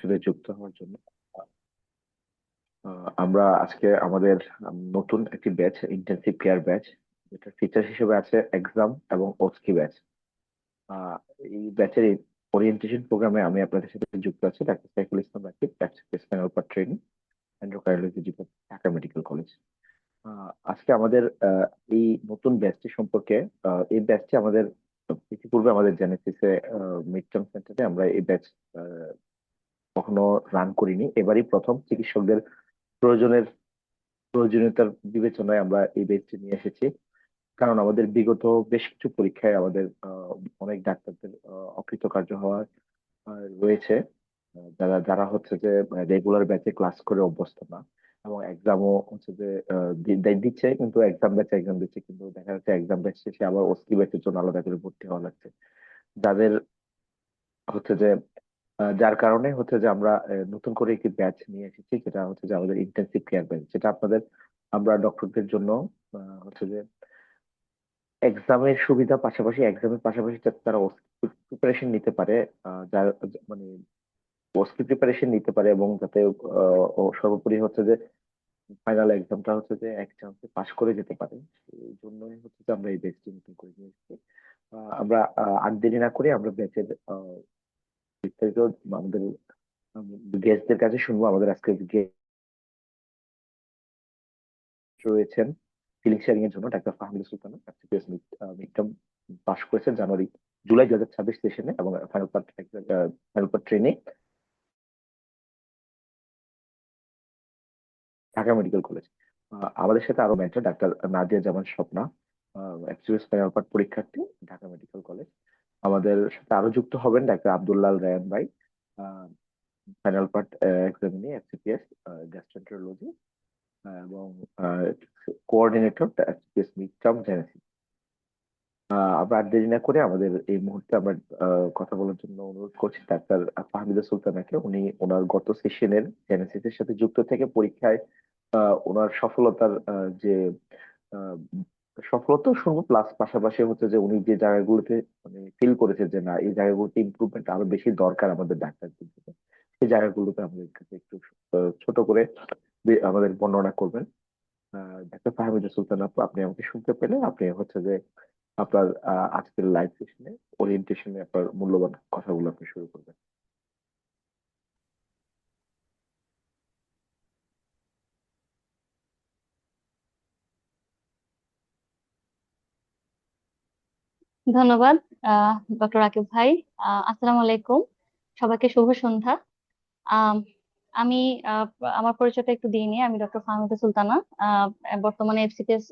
সাথে যুক্ত হওয়ার জন্য। আমরা আজকে আমাদের নতুন একটি ব্যাচ, ইন্টেনসিভ কেয়ার ব্যাচ, যেটা ফিচার হিসেবে আছে এক্সাম এবং ওস্কি ব্যাচ। আহ, এই ব্যাচের ওরিয়েন্টেশন প্রোগ্রামে আমি আপনাদের সাথে যুক্ত আছি doctor Saiful Islam Rakib, spinal cord training, endocrinology department, Dhaka medical college. আজকে আমাদের এই নতুন ব্যাচটি সম্পর্কে, এই ব্যাচটি আমাদের ইতিপূর্বে আমাদের জেনেসিসে মিড টার্ম সেন্টারে আমরা এই ব্যাচ কখনো রান করিনি। এবারই প্রথম চিকিৎসকদের প্রয়োজনের প্রয়োজনীয়তার বিবেচনায় আমরা এই বেডটি নিয়ে এসেছি। কারণ আমাদের বিগত বেশ কিছু পরীক্ষায় আমাদের অনেক ডাক্তারদের অকৃতকার্য হওয়ার রয়েছে, যারা যারা হচ্ছে যে রেগুলার ব্যাচে ক্লাস করে অভ্যস্ত না, এবং এক্সামও হচ্ছে যে দিচ্ছে, কিন্তু এক্সাম ব্যাচে এক্সাম দিচ্ছে, কিন্তু দেখা যাচ্ছে এক্সাম ব্যাচ শেষে আবার ওস্কি ব্যাচের জন্য আলাদা করে ভর্তি হওয়া লাগছে। যাদের হচ্ছে যে যার কারণে হচ্ছে যে আমরা নতুন করে একটি ব্যাচ নিয়ে এসেছি, যেটা হচ্ছে যে আমাদের ইন্টেনসিভ কেয়ার ব্যাচ, যেটা আপনাদের আমরা ডক্টরদের জন্য হচ্ছে যে এক্সামের পাশাপাশি যাতে তারা প্রিপারেশন নিতে পারে, যার মানে ওস্কি প্রিপারেশন নিতে পারে, এবং যাতে সর্বোপরি হচ্ছে যে ফাইনাল এক্সামটা হচ্ছে যে এক চান্সে পাশ করে যেতে পারে। এই জন্যই হচ্ছে যে আমরা এই ব্যাচটি নতুন করে নিয়ে এসেছি। আমরা আর দেরি না করে আমরা ব্যাচের বিস্তারিত আমাদের গেস্টদের কাছে শুনবো। আমাদের আজকে গেস্ট রয়েছেন ফিলিং শেয়ারিং এর জন্য doctor Fahmida Sultana, FCPS mid term pass করেছেন জুলাই 2026 সেশনে, এবং ফাইনাল পার্ট ট্রেনে ঢাকা মেডিকেল কলেজ। আমাদের সাথে আরো mentor doctor Nadia Zaman Swapna, FCPS final part পরীক্ষার্থী, ঢাকা মেডিকেল কলেজ। আমাদের সাথে আরো যুক্ত হবেন ডাক্তার আব্দুল্লাহ রায়ান ভাই, final part examinee FCPS gastroenterology, এবং coordinator FCPS mid term Genesis. আমরা আর দেরি না করে আমাদের এই মুহূর্তে আমরা কথা বলার জন্য অনুরোধ করছি ডাক্তার ফাহমিদা সুলতানাকে। উনি ওনার গত সেশনের জেনেসিসের সাথে যুক্ত থেকে পরীক্ষায় ওনার সফলতার যে আহ, সফলতা শুনবো, প্লাস পাশাপাশি হচ্ছে যে উনি যে জায়গাগুলোতে মানে ফিল করেছে যে না, এই জায়গাগুলোতে ইমপ্রুভমেন্ট আরো বেশি দরকার আমাদের ডাক্তারদের জন্য, সেই জায়গাগুলোতে আমাদের কাছে একটু ছোট করে আমাদের বর্ণনা করবেন। ডাক্তার ফাহমিদা সুলতান আপু, আপনি আমাকে শুনতে পেলে আপনি হচ্ছে যে আপনার আজকের লাইভ সেশনে ওরিয়েন্টেশনে আপনার মূল্যবান কথাগুলো আপনি শুরু করবেন। ধন্যবাদ ডক্টর রাকিব ভাই। আসসালামু আলাইকুম, সবাইকে শুভ সন্ধ্যা। আম, আমি আহ, আমার পরিচয়টা একটু দিয়ে নিই। আমি ডক্টর ফাহমিদা সুলতানা, আহ, বর্তমানে এফসিপিএস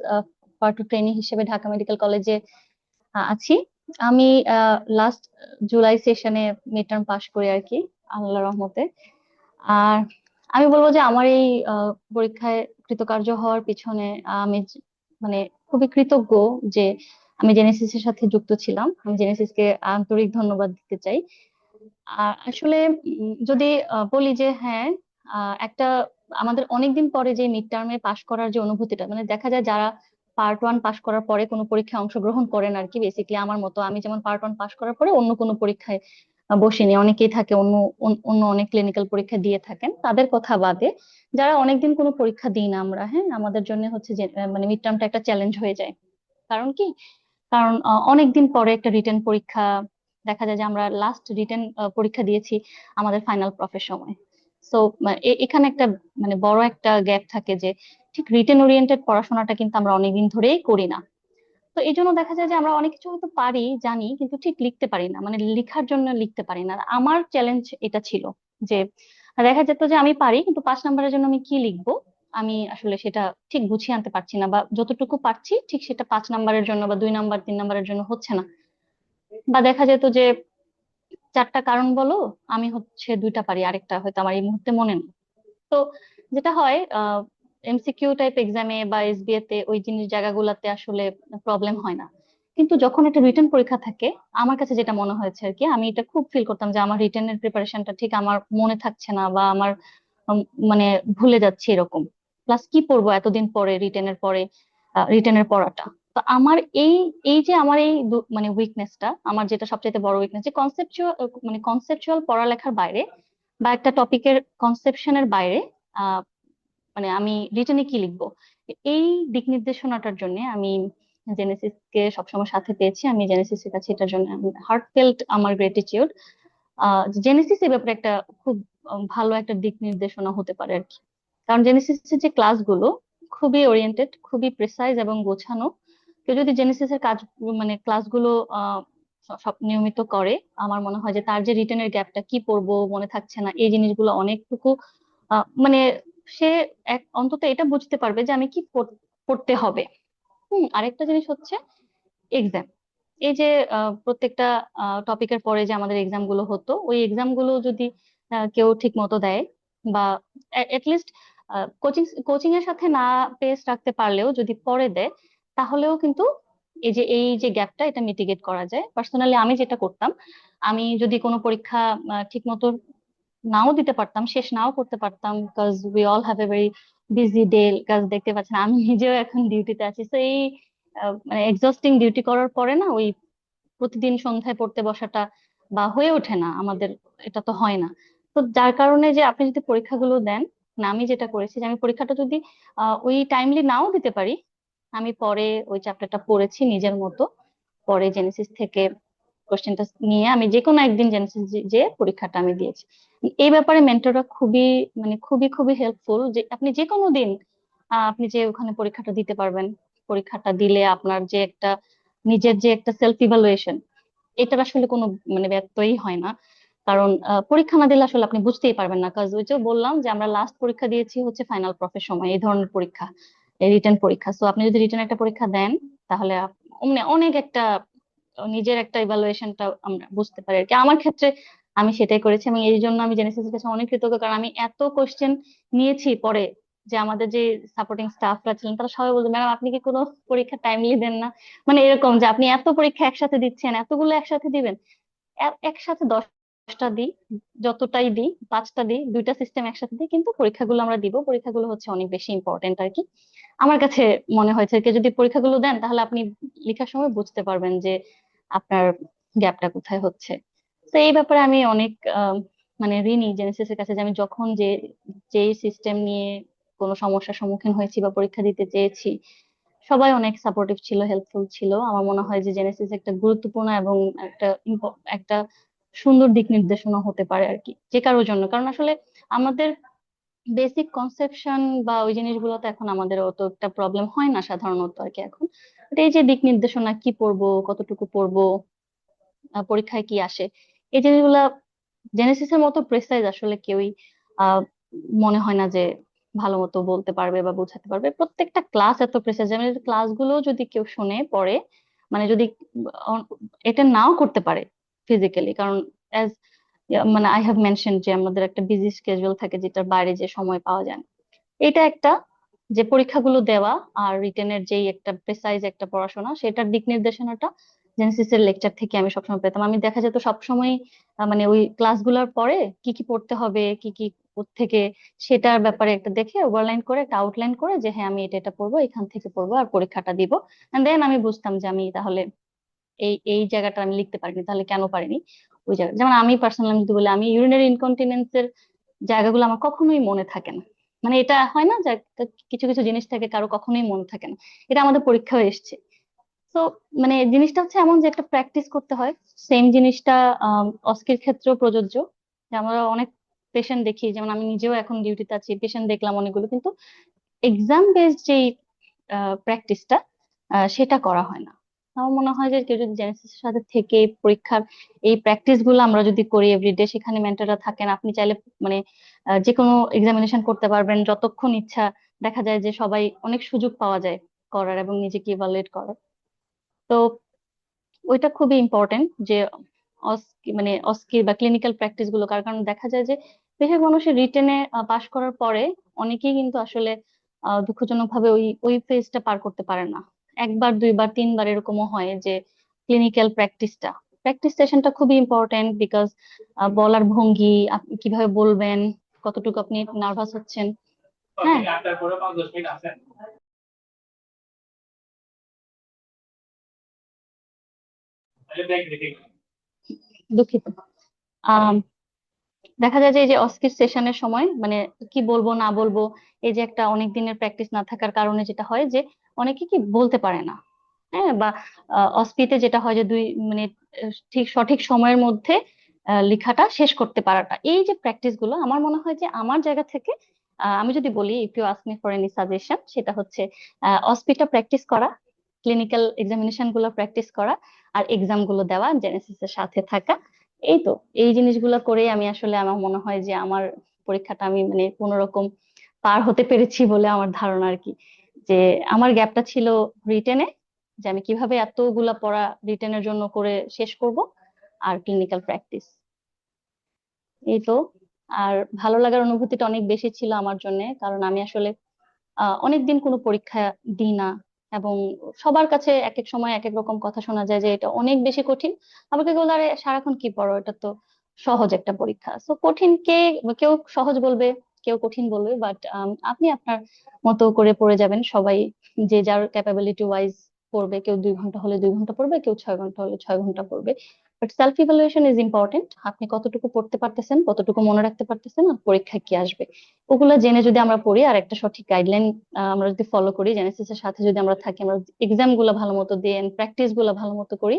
পার্ট টু ট্রেনি হিসেবে ঢাকা মেডিকেল কলেজে আছি। আমি লাস্ট জুলাই সেশনে মিড টার্ম পাশ করি আর কি, আল্লাহ রহমতে। আর আমি বলবো যে আমার এই পরীক্ষায় কৃতকার্য হওয়ার পিছনে আমি মানে খুবই কৃতজ্ঞ যে আমি জেনেসিসের সাথে যুক্ত ছিলাম। আমি জেনেসিসকে আন্তরিক ধন্যবাদ দিতে চাই। আর আসলে যদি বলি যে হ্যাঁ, একটা আমাদের অনেকদিন পরে যে মিড টার্মে পাশ করার যে অনুভূতিটা, মানে দেখা যায় যারা পার্ট ওয়ান পাশ করার পরে কোনো পরীক্ষায় অংশগ্রহণ করেন আর কি, বেসিক্যালি আমার মতো, আমি যেমন পার্ট ওয়ান পাশ করার পরে অন্য কোনো পরীক্ষায় বসিনি, অনেকেই থাকে অন্য অন্য অনেক ক্লিনিক্যাল পরীক্ষা দিয়ে থাকেন, তাদের কথা বাদে যারা অনেকদিন কোনো পরীক্ষা দিই না আমরা, হ্যাঁ, আমাদের জন্য হচ্ছে যে মানে মিড টার্মটা একটা চ্যালেঞ্জ হয়ে যায়। কারণ কি? কারণ অনেকদিন পরে একটা রিটেন পরীক্ষা, দেখা যায় যে আমরা লাস্ট রিটেন পরীক্ষা দিয়েছি আমাদের ফাইনাল প্রফের সময়। সো এখানে একটা মানে বড় একটা গ্যাপ থাকে যে ঠিক রিটেন ওরিয়েন্টেড পড়াশোনাটা কিন্তু আমরা অনেকদিন ধরেই করি না। তো এই জন্য দেখা যায় যে আমরা অনেক কিছু হয়তো পারি, জানি, কিন্তু ঠিক লিখতে পারি না, মানে লেখার জন্য লিখতে পারি না। আমার চ্যালেঞ্জ এটা ছিল যে দেখা যেত যে আমি পারি, কিন্তু 5 নাম্বারের জন্য আমি কি লিখবো আমি আসলে সেটা ঠিক গুছিয়ে আনতে পারছি না, বা যতটুকু পারছি ঠিক সেটা 5 নাম্বারের জন্য বা 2 নাম্বার 3 নাম্বারের জন্য হচ্ছে না। বা দেখা যেত যে 4টা কারণ বলো, আমি হচ্ছে 2টা পারি, আরেকটা হয়তো আমার এই মুহূর্তে মনে নেই। তো যেটা হয় এমসিকিউ টাইপ এক্সামে বা এসবিএ তে ওই জিনিস জায়গাগুলোতে আসলে প্রবলেম হয় না। কিন্তু যখন একটা রিটেন পরীক্ষা থাকে, আমার কাছে যেটা মনে হয়েছে আর কি, আমি এটা খুব ফিল করতাম যে আমার রিটেনের প্রিপারেশনটা ঠিক আমার মনে থাকছে না, বা আমার উম, মানে ভুলে যাচ্ছে এরকম। প্লাস কি পড়বো এতদিন পরে রিটেনের পরে, রিটেনের পড়াটা। তো আমার এই এই যে আমার এই মানে উইকনেসটা, আমার যেটা সবচেয়ে বড় উইকনেস, যে কনসেপচুয়াল, মানে কনসেপচুয়াল পড়ালেখার বাইরে বা একটা টপিকের কনসেপশনের বাইরে মানে আমি রিটেনে কি লিখবো, এই দিক নির্দেশনাটার জন্য আমি জেনেসিসকে সবসময় সাথে পেয়েছি। আমি জেনেসিসের কাছে এটার জন্য হার্টফেল্ট আমার গ্রেটিটিউড। জেনেসিস এই ব্যাপারে একটা খুব ভালো একটা দিক নির্দেশনা হতে পারে আর কি। কারণ জেনেসিসের যে ক্লাসগুলো খুবই ওরিয়েন্টেড, খুবই প্রেসাইজ এবং গোছানো। কেউ যদি জেনেসিসের কাজ মানে ক্লাসগুলো সব নিয়মিত করে, আমার মনে হয় যে তার যে রিটেনের গ্যাপটা, কি পড়বো মনে থাকছে না, এই জিনিসগুলো অনেকটুকু মানে সে অন্তত এটা বুঝতে পারবে যে আমি কি পড়তে হবে। আরেকটা জিনিস হচ্ছে এক্সাম। এই যে প্রত্যেকটা টপিকের পরে যে আমাদের এক্সাম গুলো হতো, ওই এক্সাম গুলো যদি কেউ ঠিক মতো দেয়, বা লিস্ট কোচিং এর সাথে না পেস রাখতে পারলেও যদি পরে দেয়, তাহলেও কিন্তু এই যে গ্যাপটা এটা মিটিগেট করা যায়। পার্সোনালি আমি যেটা করতাম, আমি যদি কোনো পরীক্ষা ঠিক মতো নাও দিতে পারতাম, শেষ নাও করতে পারতাম, because we all have a very busy day. কাজ দেখতে পাচ্ছেন আমি নিজেও এখন ডিউটিতে আছি, তো এই মানে এক্সস্টিং ডিউটি করার পরে না ওই প্রতিদিন সন্ধ্যায় পড়তে বসাটা বা হয়ে ওঠে না আমাদের, এটা তো হয় না। তো যার কারণে যে আপনি যদি পরীক্ষাগুলো দেন, না আমি যেটা করেছি যে আমি পরীক্ষাটা যদি ওই টাইমলি নাও দিতে পারি, আমি পরে ওই চ্যাপ্টারটা পড়েছি নিজের মতো, পরে জেনেসিস থেকে কোশ্চেনটা নিয়ে আমি যে কোনো একদিন জেনেসিস যে পরীক্ষাটা আমি দিয়েছি। এই ব্যাপারে মেন্টররা খুবই মানে খুবই খুবই হেল্পফুল, যে আপনি যে কোনো দিন আপনি যে ওখানে পরীক্ষাটা দিতে পারবেন। পরীক্ষাটা দিলে আপনার যে একটা নিজের যে একটা সেলফ ইভালুয়েশন, এটার আসলে কোনো মানে ব্যত্যয়ই হয় না। কারণ পরীক্ষা না দিলে আসলে আপনি বুঝতেই পারবেন না। কাজ ওই যে বললাম যে আমরা লাস্ট পরীক্ষা দিয়েছি হচ্ছে ফাইনাল প্রফের সময়, এই ধরনের পরীক্ষা, রিটেন পরীক্ষা। সো আপনি যদি রিটেন একটা পরীক্ষা দেন, তাহলে অমনি অনেক একটা নিজের একটা ইভালুয়েশনটা আমরা বুঝতে পারি আর কি। আমার ক্ষেত্রে আমি সেটাই করেছি, এবং এই জন্য আমি জেনেসিসের কাছে অনেক কৃতজ্ঞ, কারণ আমি এত কোশ্চেন নিয়েছি পরে, যে আমাদের যে সাপোর্টিং স্টাফরা ছিলেন তারা সবাই বলতো, ম্যাডাম আপনি কি কোনো পরীক্ষা টাইমলি দেন না? মানে এরকম যে আপনি এত পরীক্ষা একসাথে দিচ্ছেন, এতগুলো একসাথে দিবেন। একসাথে 10টা দিই, যতটাই দিই, 5টা দিই, দুইটা সিস্টেম একসাথে দিই, কিন্তু পরীক্ষাগুলো আমরা দিব। পরীক্ষাগুলো হচ্ছে অনেক বেশি ইম্পর্টেন্ট আর কি। আমার কাছে মনে হয়েছে যে যদি পরীক্ষাগুলো দেন, তাহলে আপনি লেখার সময় বুঝতে পারবেন যে আপনার গ্যাপটা কোথায় হচ্ছে। তো এই ব্যাপারে আমি অনেক মানে ঋণী জেনেসিস এর কাছে, যে আমি যখন যে সিস্টেম নিয়ে কোনো সমস্যার সম্মুখীন হয়েছি বা পরীক্ষা দিতে চেয়েছি, সবাই অনেক সাপোর্টিভ ছিল, হেল্পফুল ছিল। আমার মনে হয় যে জেনেসিস একটা গুরুত্বপূর্ণ এবং একটা সুন্দর দিক নির্দেশনা হতে পারে আর কি, যে কারোর জন্য। কারণ আসলে আমাদের বেসিক কনসেপশন বা ওই জিনিসগুলো তো এখন আমাদের অত একটা প্রবলেম হয় না সাধারণত আর কি এখন। But এই যে দিক নির্দেশনা, কি পড়বো, কতটুকু পড়বো, পরীক্ষায় কি আসে, এই জিনিসগুলা জেনেসিসের মতো প্রেসাইজ আসলে কেউই আহ মনে হয় না যে ভালো মতো বলতে পারবে বা বোঝাতে পারবে। প্রত্যেকটা ক্লাস এত প্রেসাইজ, মানে ক্লাসগুলো যদি কেউ শুনে পড়ে, মানে যদি এটা নাও করতে পারে ফিজিক্যালি, কারণ অ্যাজ মানে আই হ্যাভ মেনশন যে আমাদের একটা বিজি স্কেজুয়াল থাকে, যেটার বাইরে যে সময় পাওয়া যায় না। এটা একটা, যে পরীক্ষাগুলো দেওয়া আর রিটেনের যেই একটা প্রেসাইজ একটা পড়াশোনা, সেটার দিক নির্দেশনাটা জেনেসিস এর লেকচার থেকে আমি সবসময় পেতাম। আমি দেখা যেত সবসময় মানে ওই ক্লাসগুলোর পরে কি কি পড়তে হবে, কি কি থেকে, সেটার ব্যাপারে একটা দেখে ওভারলাইন করে একটা আউটলাইন করে, যে হ্যাঁ আমি এটা এটা পড়বো, এখান থেকে পড়বো আর পরীক্ষাটা দিব। দেন আমি বুঝতাম যে আমি তাহলে এই এই জায়গাটা আমি লিখতে পারিনি, তাহলে কেন পারিনি। ওই জায়গা, যেমন আমি পার্সোনালি যদি বলি, আমি ইউরিনারি ইনকন্টিনেন্স এর জায়গাগুলো আমার কখনোই মনে থাকে না। মানে এটা হয় না যে কিছু কিছু জিনিস থেকে কারো কখনোই মনে থাকে না, এটা আমাদের পরীক্ষায় এসেছে। তো মানে জিনিসটা হচ্ছে এমন যে একটা প্র্যাকটিস করতে হয়। সেম জিনিসটা অস্কির ক্ষেত্রেও প্রযোজ্য। যে আমরা অনেক পেশেন্ট দেখি, যেমন আমি নিজেও এখন ডিউটিতে আছি, পেশেন্ট দেখলাম অনেকগুলো, কিন্তু এক্সাম বেসড যেই প্র্যাকটিসটা সেটা করা হয় না। আমার মনে হয় যে কেউ যদি জেনেসিসের সাথে থেকে এই পরীক্ষার এই প্র্যাকটিস গুলো আমরা যদি করি এভরিডে, সেখানে মেন্টররা থাকেন, আপনি চাইলে মানে যে কোনো এক্সামিনেশন করতে পারবেন যতক্ষণ ইচ্ছা। দেখা যায় যে সবাই অনেক সুযোগ পাওয়া যায় করার এবং নিজেকে ইভালুয়েট করার। তো ওইটা খুবই ইম্পর্টেন্ট যে মানে অস্কি বা ক্লিনিক্যাল প্র্যাকটিস গুলো, কারণ কারণ দেখা যায় যে বেশিরভাগ মানুষের রিটেনে পাশ করার পরে অনেকেই কিন্তু আসলে দুঃখজনক ভাবে ওই ওই ফেজটা পার করতে পারে না। একবার দুইবার তিনবার এরকমও হয় যে ক্লিনিক্যাল প্র্যাকটিস সেশনটা খুবই ইম্পর্টেন্ট, বিকজ বলার ভঙ্গি, আপনি কিভাবে বলবেন, কতটুকু আপনি নার্ভাস হচ্ছেন। হ্যাঁ, দুঃখিত। দেখা যায় যে এই যে অস্কির সেশনের সময় মানে কি বলবো না বলবো, এই যে একটা অনেক দিনের প্র্যাকটিস না থাকার কারণে যেটা হয় যে অনেকে কি বলতে পারে না। হ্যাঁ, বা অস্পিতে যেটা হয় যে 2 মিনিট ঠিক সঠিক সময়ের মধ্যে লেখাটা শেষ করতে পারাটা, এই যে প্র্যাকটিস গুলো আমার মনে হয় যে আমার জায়গা থেকে আমি যদি বলি if you ask me for any suggestion, সেটা হচ্ছে অস্পিটা প্র্যাকটিস করা, ক্লিনিক্যাল এক্সামিনেশন গুলো প্র্যাকটিস করা, আর এক্সাম গুলো দেওয়া, জেনেসিস এর সাথে থাকা। এই তো, এই জিনিসগুলো করেই আমি আসলে আমার মনে হয় যে আমার পরীক্ষাটা আমি মানে কোনো রকম পার হতে পেরেছি বলে আমার ধারণা আর কি। যে আমার গ্যাপটা ছিল রিটেনে, যে আমি কিভাবে এতগুলা পড়া রিটেনের জন্য করে শেষ করব, আর ক্লিনিক্যাল প্র্যাকটিস। এই তো। আর ভালো লাগার অনুভূতিটা অনেক বেশি ছিল আমার জন্য, কারণ আমি আসলে অনেকদিন কোনো পরীক্ষা দিই না। এবং সবার কাছে এক এক সময় এক এক রকম কথা শোনা যায় যে এটা অনেক বেশি কঠিন। আবার কেউ বলে আরে সারাক্ষণ কি পড়ো, এটা তো সহজ একটা পরীক্ষা। সো কঠিন কেউ সহজ বলবে, কেউ কঠিন বলবে, বাট আপনি আপনার মতো করে পড়ে যাবেন সবাই, যে যার ক্যাপাবিলিটি ওয়াইজ পড়বে। কেউ 2 ঘন্টা হলে 2 ঘন্টা পড়বে, কেউ 6 ঘন্টা হলে 6 ঘন্টা পড়বে। But self evaluation is important. আপনি কতটুকু পড়তে পারতেছেন, কতটুকু মনে রাখতে পারতেছেন, আর পরীক্ষায় কি আসবে, ওগুলো জেনে যদি আমরা পড়ি আর একটা সঠিক গাইডলাইন আমরা যদি ফলো করি, জেনেসিস এর সাথে যদি আমরা থাকি, আমরা এক্সাম গুলো ভালো মতো দিই, প্র্যাকটিস গুলো ভালো মতো করি,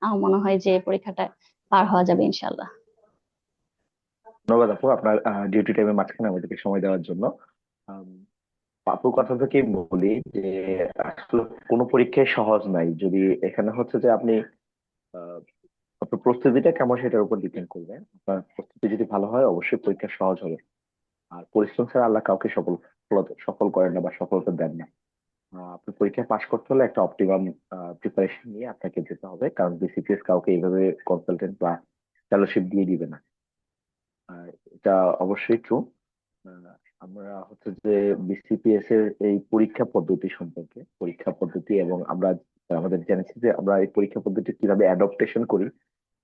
আমার মনে হয় যে পরীক্ষাটা পার হওয়া যাবে ইনশাল্লাহ। ধন্যবাদ আপু, আপনার ডিউটি টাইমের মাঝখানে আমাদেরকে সময় দেওয়ার জন্য। আম, আপুর কথা থেকে বলি যে আসলে কোনো পরীক্ষায় সহজ নাই। যদি এখানে হচ্ছে যে আপনি আহ, আপনার প্রস্তুতিটা কেমন সেটার উপর ডিপেন্ড করবে। আপনার প্রস্তুতি যদি ভালো হয় অবশ্যই পরীক্ষা সহজ হবে। আর পরিশ্রম ছাড়া আল্লাহ কাউকে সফল করেন না বা সফলতা দেন না। আপনি পরীক্ষায় পাশ করতে হলে একটা অপটিমাম প্রিপারেশন নিয়ে আপনাকে যেতে হবে, কারণ বিসিপিএস কাউকে এইভাবে কনসালটেন্ট বা ফেলোশিপ দিয়ে দিবে না। এটা অবশ্যই ট্রু। আমরা হচ্ছে যে বিসিপিএস এর এই পরীক্ষা পদ্ধতি সম্পর্কে, পরীক্ষা পদ্ধতি এবং আমরা আমাদের জেনেছি যে আমরা এই পরীক্ষা পদ্ধতি কিভাবে অ্যাডপ্টেশন করি,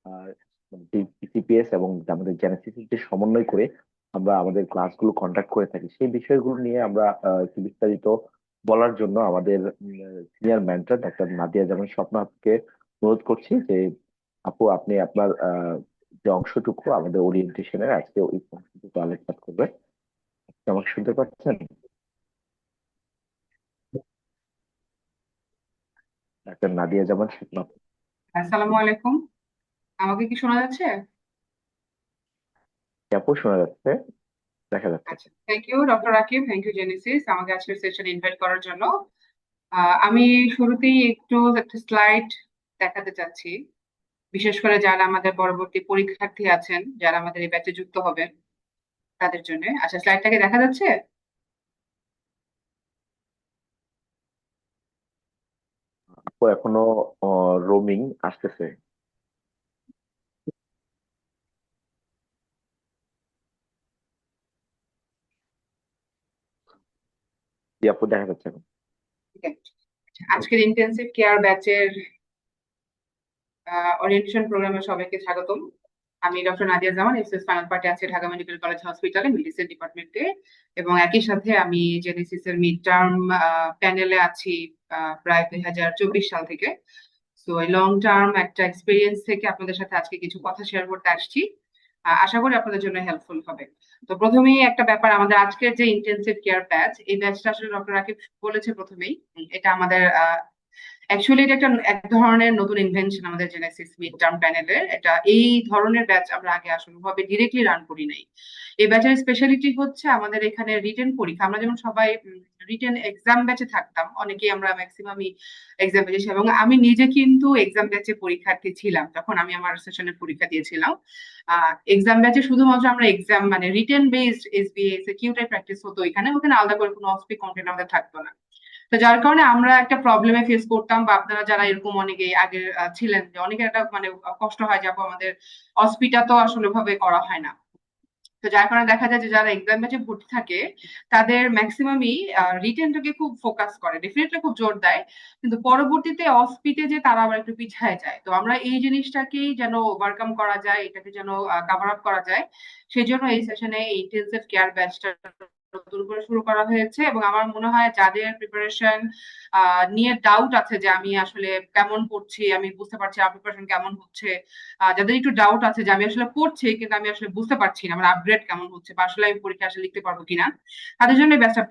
আর বিসিপিএস এবং আমাদের জেনেসিস যে সমন্বয় করে আমরা আমাদের ক্লাসগুলো কন্ডাক্ট করে থাকি, সেই বিষয়গুলো নিয়ে আমরা একটু বিস্তারিত বলার জন্য আমাদের senior mentor doctor Nadia Zaman Swapna আপুকে অনুরোধ করছি যে আপু আপনি আপনার যে অংশটুকু আমাদের ওরিয়েন্টেশনের আজকে ওই অংশটুকু আলোকপাত করবে। আপনি আমাকে শুনতে পাচ্ছেন? ডাক্তার নাদিয়া জামান স্বপ্না আপু। আসসালামু আলাইকুম। আমাকে কি শোনা যাচ্ছে? আপু শোনা যাচ্ছে, দেখা যাচ্ছে। আচ্ছা, thank you doctor Rakib, thank you Genesis আমাকে আজকের সেশনে ইনভাইট করার জন্য। আমি শুরুতেই একটু একটা স্লাইড দেখাতে চাচ্ছি, বিশেষ করে যারা আমাদের পরবর্তী পরীক্ষার্থী আছেন, যারা আমাদের এই ব্যাচে যুক্ত হবেন তাদের জন্য। আচ্ছা, স্লাইডটাকে দেখা যাচ্ছে? আপু এখনো রোমিং আসতেছে। জি আপু, দেখা যাচ্ছে এখন। ঠিক আছে। আচ্ছা, আজকের ইন্টেন্সিভ কেয়ার ব্যাচের ওরিয়েন্টেশন প্রোগ্রামে সবাইকে স্বাগতম। আমি ডক্টর নাদিয়া জামান, এসএস ফাইনাল পার্টে আছি ঢাকা মেডিকেল কলেজ হসপিটালে মেডিসিন ডিপার্টমেন্টে, এবং একই সাথে আমি জেনেসিস এর মিড টার্ম প্যানেলে আছি প্রায় 2024 সাল থেকে। তো এই লং টার্ম একটা এক্সপিরিয়েন্স থেকে আপনাদের সাথে আজকে কিছু কথা শেয়ার করতে আসছি। আশা করি আপনাদের জন্য হেল্পফুল হবে। তো প্রথমেই একটা ব্যাপার, আমাদের আজকের যে ইন্টেন্সিভ কেয়ার ব্যাচ, এই ব্যাচটা আসলে ডক্টর রাকিব বলেছে প্রথমেই, এটা আমাদের অ্যাকচুয়ালি এটা একটা এক ধরনের নতুন ইনভেনশন আমাদের জেনেসিস মিড টার্ম প্যানেলের। এটা এই ধরনের ব্যাচ আমরা আগে আসলে ভাবে ডিরেক্টলি রান করি নাই। এই ব্যাচের স্পেশালিটি হচ্ছে আমাদের এখানে রিটেন পরীক্ষা। আমরা যেমন সবাই রিটেন এক্সাম ব্যাচে থাকতাম, অনেকেই আমরা ম্যাক্সিমামই এক্সাম ব্যাচে, এবং আমি নিজে কিন্তু এক্সাম ব্যাচে পরীক্ষার্থী ছিলাম যখন আমি আমার সেশনের পরীক্ষা দিয়েছিলাম। এক্সাম ব্যাচে শুধুমাত্র আমরা এক্সাম মানে রিটেন বেসড এসবিএস কিউটাই প্র্যাকটিস হতো এখানে, ওখানে আলাদা করে কোনো অস্পি কন্টেন্ট আমাদের থাকতো না। তো যার কারণে আমরা একটা প্রবলেমে ফেস করতাম, বা আপনারা যারা এরকম অনেকে আগে ছিলেন, যে অনেকের একটা মানে কষ্ট হয় যাবো আমাদের অস্পিটা তো আসলে ভাবে করা হয় না। তো যার কারণে দেখা যায় যে যারা এক্সাম ব্যাচে ভর্তি থাকে তাদের ম্যাক্সিমামই রিটেনটাকে খুব ফোকাস করে, ডেফিনেটলি খুব জোর দেয়, কিন্তু পরবর্তীতে অস্পিতে যে তারা আবার একটু পিছায় যায়। তো আমরা এই জিনিসটাকেই যেন ওভারকাম করা যায়, এটাকে যেন কাভার আপ করা যায়, সেই জন্য এই সেশনে ইন্টেনসিভ কেয়ার ব্যাচটা নতুন করে শুরু করা হয়েছে, এবং আমার মনে হয় যাদের প্রিপারেশন নিয়ে ডাউট আছে যে আমি আসলে কেমন পড়ছি, আমি বুঝতে পারছি আমার প্রিপারেশন কেমন হচ্ছে, যাদের একটু ডাউট আছে যে আমি আসলে পড়ছি কিন্তু আমি আসলে বুঝতে পারছি না আমার আপগ্রেড কেমন হচ্ছে বা আসলে আমি পরীক্ষা আসলে লিখতে পারবো কিনা, তাদের জন্য এই ব্যাচটা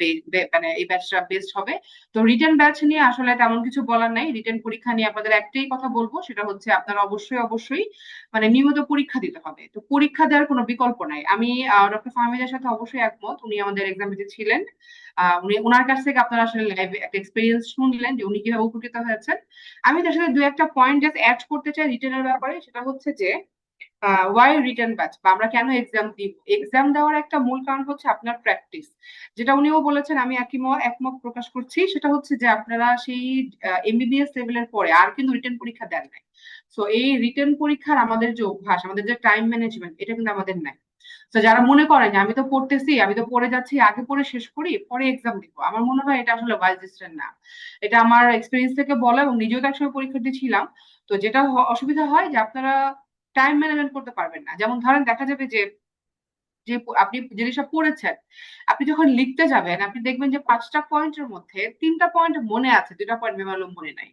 মানে এই ব্যাচটা বেস্ট হবে। তো রিটেন ব্যাচ নিয়ে আসলে তেমন কিছু বলার নাই। রিটেন পরীক্ষা নিয়ে আপনাদের একটাই কথা বলবো, সেটা হচ্ছে আপনারা অবশ্যই অবশ্যই মানে নিয়মিত পরীক্ষা দিতে হবে। তো পরীক্ষা দেওয়ার কোনো বিকল্প নাই। আমি ডক্টর ফাহমিদার সাথে অবশ্যই একমত, উনি আমাদের এক্সাম যে ছিলেন। উনি ওনার কাছ থেকে আপনারা আসলে লাইভ একটা এক্সপিরিয়েন্স শুনলেন যে উনি কিভাবে উপকৃত হয়েছেন। আমি তার সাথে দু একটা পয়েন্ট জাস্ট অ্যাড করতে চাই রিটেনের ব্যাপারে, সেটা হচ্ছে যে ওয়াই রিটেন ব্যাচ বা আমরা কেন এক্সাম দিব। এক্সাম দেওয়ার একটা মূল কারণ হচ্ছে আপনার প্র্যাকটিস, যেটা উনিও বলেছেন, আমি একমত প্রকাশ করছি। সেটা হচ্ছে যে আপনারা সেই এমবিবিএস লেভেলের পরে আর কিন্তু রিটেন পরীক্ষা দেন নাই। সো এই রিটেন পরীক্ষার আমাদের যে অভ্যাস, আমাদের যে টাইম ম্যানেজমেন্ট, এটা কিন্তু আমাদের নাই। তো যারা মনে করেন যে আমি তো পড়তেছি, আমি তো পড়ে যাচ্ছি, আগে পড়ে শেষ করি পরে এক্সাম দিব, আমার মনে হয় এটা আসলে ওয়াইজ ডিসিশন না। এটা আমার এক্সপিরিয়েন্স থেকে বলা, এবং নিজেও তো একসময় পরীক্ষার্থী ছিলাম। তো যেটা অসুবিধা হয় যে আপনারা টাইম ম্যানেজমেন্ট করতে পারবেন না। যেমন ধরেন দেখা যাবে যে যে আপনি জিনিসটা পড়েছেন, আপনি যখন লিখতে যাবেন আপনি দেখবেন যে 5টা পয়েন্টের মধ্যে 3টা পয়েন্ট মনে আছে, 2টা পয়েন্ট মেমালুম মনে নাই।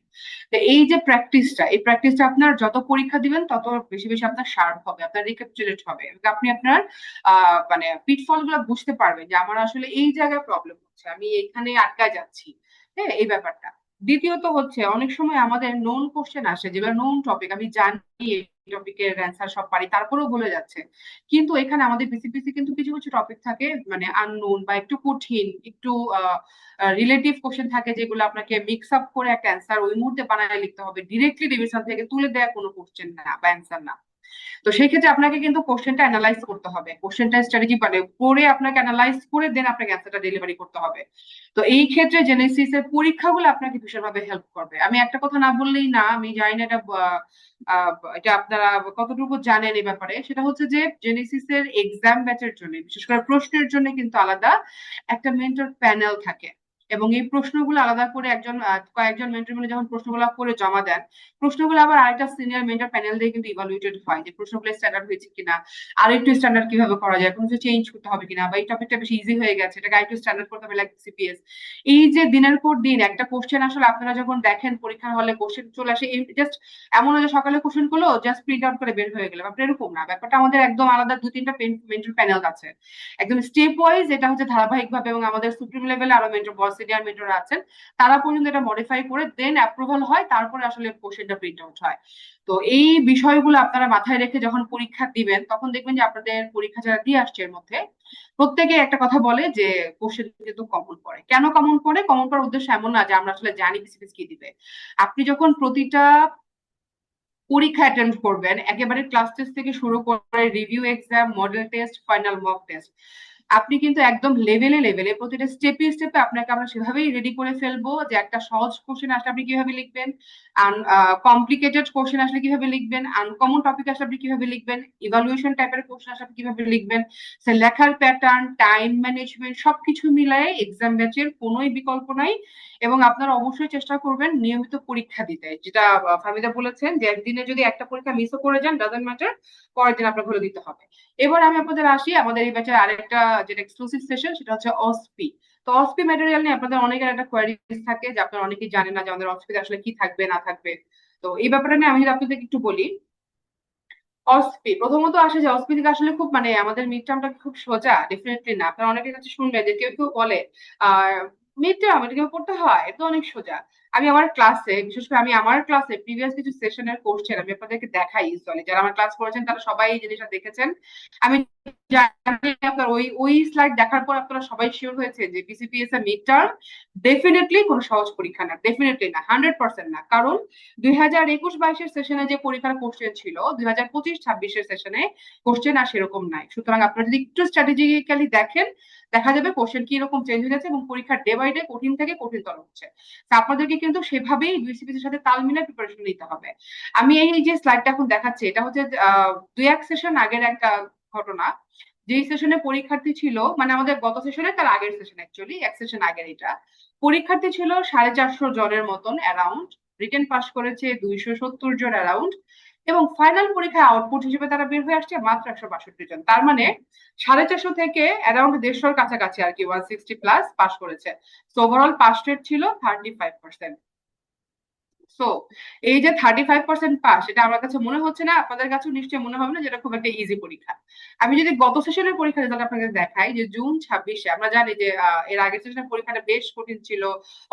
তো এই যে প্র্যাকটিসটা, এই প্র্যাকটিসটা আপনার যত পরীক্ষা দিবেন তত বেশি বেশি আপনার শার্প হবে, আপনার রিক্যাপচুলেট হবে, এবং আপনি আপনার মানে পিটফল গুলো বুঝতে পারবেন যে আমার আসলে এই জায়গায় প্রবলেম হচ্ছে, আমি এখানে আটকায় যাচ্ছি। হ্যাঁ, এই ব্যাপারটা। দ্বিতীয়ত হচ্ছে অনেক সময় আমাদের নোন কোশ্চেন আসে, যেগুলো নোন টপিক, আমি জানি এই টপিকের অ্যান্সার সব পারি, তারপরেও ভুলে যাচ্ছে। কিন্তু এখানে আমাদের পিসি কিন্তু কিছু কিছু টপিক থাকে মানে আননোন বা একটু কঠিন, একটু রিলেটিভ কোশ্চেন থাকে, যেগুলো আপনাকে মিক্স আপ করে একটা অ্যান্সার ওই মুহূর্তে বানায় লিখতে হবে, ডিরেক্টলি রিভিশন থেকে তুলে দেওয়া কোনো কোশ্চেন না বা অ্যান্সার না। তো সেই ক্ষেত্রে আপনাকে কিন্তু কোশ্চেনটা অ্যানালাইজ করতে হবে, কোশ্চেনটা স্ট্র্যাটেজি মানে পড়ে আপনাকে অ্যানালাইজ করে দেন আপনাকে অ্যান্সারটা ডেলিভারি করতে হবে। তো এই ক্ষেত্রে জেনেসিস এর পরীক্ষাগুলো আপনাকে ভীষণভাবে হেল্প করবে। আমি একটা কথা না বললেই না, আমি জানি না এটা এটা আপনারা কতটুকু জানেন এই ব্যাপারে, সেটা হচ্ছে যে জেনেসিস এর এক্সাম ব্যাচের জন্য, বিশেষ করে প্রশ্নের জন্য কিন্তু আলাদা একটা মেন্টর প্যানেল থাকে। এবং এই প্রশ্নগুলো আলাদা করে কয়েকজন মেন্টর মিলে যখন প্রশ্নগুলো করে জমা দেন, প্রশ্নগুলো আবার আরেকটা সিনিয়র মেন্টর প্যানেল দিয়ে কিন্তু ইভালুয়েটেড হয় যে প্রশ্নগুলো স্ট্যান্ডার্ড হয়েছে কিনা, আর একটু স্ট্যান্ডার্ড কিভাবে করা যায়, কোনো কিছু চেঞ্জ করতে হবে কিনা, বা এই টপিকটা বেশি ইজি হয়ে গেছে, এটাকে আরেকটু স্ট্যান্ডার্ড করতে হবে লাইক সিপিএস। এই যে দিনের পর দিন একটা কোশ্চেন আসলে আপনারা যখন দেখেন পরীক্ষার হলে কোশ্চেন চলে আসে, জাস্ট এমন না যে সকালে কোশ্চেন করলো জাস্ট প্রিন্ট আউট করে বের হয়ে গেল, ব্যাপারটা এরকম না। ব্যাপারটা আমাদের একদম আলাদা 2-3টা মেন্টর প্যানেল আছে, একদম স্টেপ ওয়াইজ, এটা হচ্ছে ধারাবাহিক ভাবে, এবং আমাদের সুপ্রিম লেভেলে আরো মেন্টর সিনিয়র মেন্টর আছেন, তারা পর্যন্ত এটা মডিফাই করে দেন অ্যাপ্রুভাল হয়, তারপরে আসলে কোশ্চেনটা প্রিন্ট আউট হয়। তো এই বিষয়গুলো আপনারা মাথায় রেখে যখন পরীক্ষা দিবেন তখন দেখবেন যে আপনাদের পরীক্ষা যারা দিয়ে আসছে এর মধ্যে প্রত্যেকে একটা কথা বলে যে কোশ্চেন কিন্তু কমন পড়ে। কেন কমন পড়ে? কমন পড়ার উদ্দেশ্য এমন না যে আমরা আসলে জানি বিসিএস কি দিবে। আপনি যখন প্রতিটা পরীক্ষা অ্যাটেন্ড করবেন, একেবারে ক্লাস টেস্ট থেকে শুরু করে review exam, model test, final mock test, আপনি কিন্তু একদম লেভেলে লেভেলে প্রতিটা স্টেপে স্টেপে আপনাকে আমরা সেভাবেই রেডি করে ফেলবো যে একটা সহজ কোশ্চেন আসলে আপনি কিভাবে লিখবেন, কমপ্লিকেটেড কোশ্চেন আসলে কিভাবে লিখবেন, আনকমন টপিক আসলে আপনি কিভাবে লিখবেন, ইভালুয়েশন টাইপের কোশ্চেন আসলে আপনি কিভাবে লিখবেন, সে লেখার প্যাটার্ন, টাইম ম্যানেজমেন্ট সবকিছু মিলায়ে এক্সাম ব্যাচের কোনোই বিকল্প নাই। এবং আপনারা অবশ্যই চেষ্টা করবেন নিয়মিত পরীক্ষা দিতে, যেটা ফাহমিদা বলেছেন যে একদিনে যদি একটা পরীক্ষা মিসও করে যান ডাজন্ট ম্যাটার, পরের দিন আপনার হলে দিতে হবে। এবার আমি আপনাদের আসি আমাদের এই ব্যাচের আরেকটা যেটা এক্সক্লুসিভ সেশন, সেটা হচ্ছে অসপি। তো অসপি ম্যাটেরিয়াল নিয়ে আপনাদের অনেকের একটা কোয়ারিজ থাকে যে আপনারা অনেকেই জানেন না যে আমাদের অসপিতে আসলে কি থাকবে না থাকবে। তো এই ব্যাপারটা নিয়ে আমি যদি আপনাদের একটু বলি, অসপি প্রথমত আসে যে অসপি থেকে আসলে খুব মানে আমাদের মিড টার্মটা খুব সোজা, ডেফিনেটলি না। আপনারা অনেকের কাছে শুনবেন যে কেউ কেউ বলে আহ মিড টার্ম এটা কেউ পড়তে হয়, এটা তো অনেক সোজা। আমি আমার ক্লাসে, বিশেষ করে আমি আমার ক্লাসে প্রিভিয়াস কিছু সেশনের কোশ্চেন আমি আপনাদেরকে দেখাই ইউজুয়ালি, যারা আমার ক্লাস করেছেন তারা সবাই এই জিনিসটা দেখেছেন। আমি জানি আপনার ওই ওই স্লাইড দেখার পর আপনারা সবাই শিওর হয়েছে যে বিসিপিএস এর মিড টার্ম ডেফিনেটলি কোনো সহজ পরীক্ষা না, ডেফিনেটলি না, 100% না। কারণ 2021-22 সেশনে যে পরীক্ষার কোশ্চেন ছিল, 2025-26 সেশনে কোশ্চেন আর সেরকম নাই। সুতরাং আপনারা যদি একটু স্ট্র্যাটেজিক্যালি দেখেন, দেখা যাবে কোশ্চেন কি রকম চেঞ্জ হয়ে যাচ্ছে এবং পরীক্ষার ডে বাই ডে কঠিন থেকে কঠিনতর হচ্ছে। আপনাদেরকে কিন্তু সেভাবেই বিসিপিসির সাথে তাল মিলিয়ে প্রিপারেশন নিতে হবে। আমি এই যে স্লাইডটা এখন দেখাচ্ছি, এটা হচ্ছে 2-1 সেশন আগের একটা ঘটনা। যেই সেশনে পরীক্ষার্থী ছিল, মানে আমাদের গত সেশনে তার আগের সেশন, অ্যাকচুয়ালি এক সেশন আগের এটা, পরীক্ষার্থী ছিল 450 জনের মতন অ্যারাউন্ড, রিটেন পাস করেছে 270 জন অ্যারাউন্ড, এবং ফাইনাল পরীক্ষায় আউটপুট হিসেবে তারা বের হয়ে আসছে মাত্র 162 জন। তার মানে 450 থেকে অ্যারাউন্ড 150-র কাছাকাছি আর কি 160 প্লাস পাস করেছে। তো ওভারঅল পাস রেট ছিল 35%। সো এই যে 35% পাস, এটা আমার কাছে মনে হচ্ছে না, আপনাদের কাছেও নিশ্চয়ই মনে হবে না যেটা খুব একটা ইজি পরীক্ষা। আমি যদি গত সেশনের পরীক্ষার রেজাল্ট আপনাদের দেখাই, যে জুন 26-এ আমরা জানি যে এর আগের সেশনের পরীক্ষাটা বেশ কঠিন ছিল,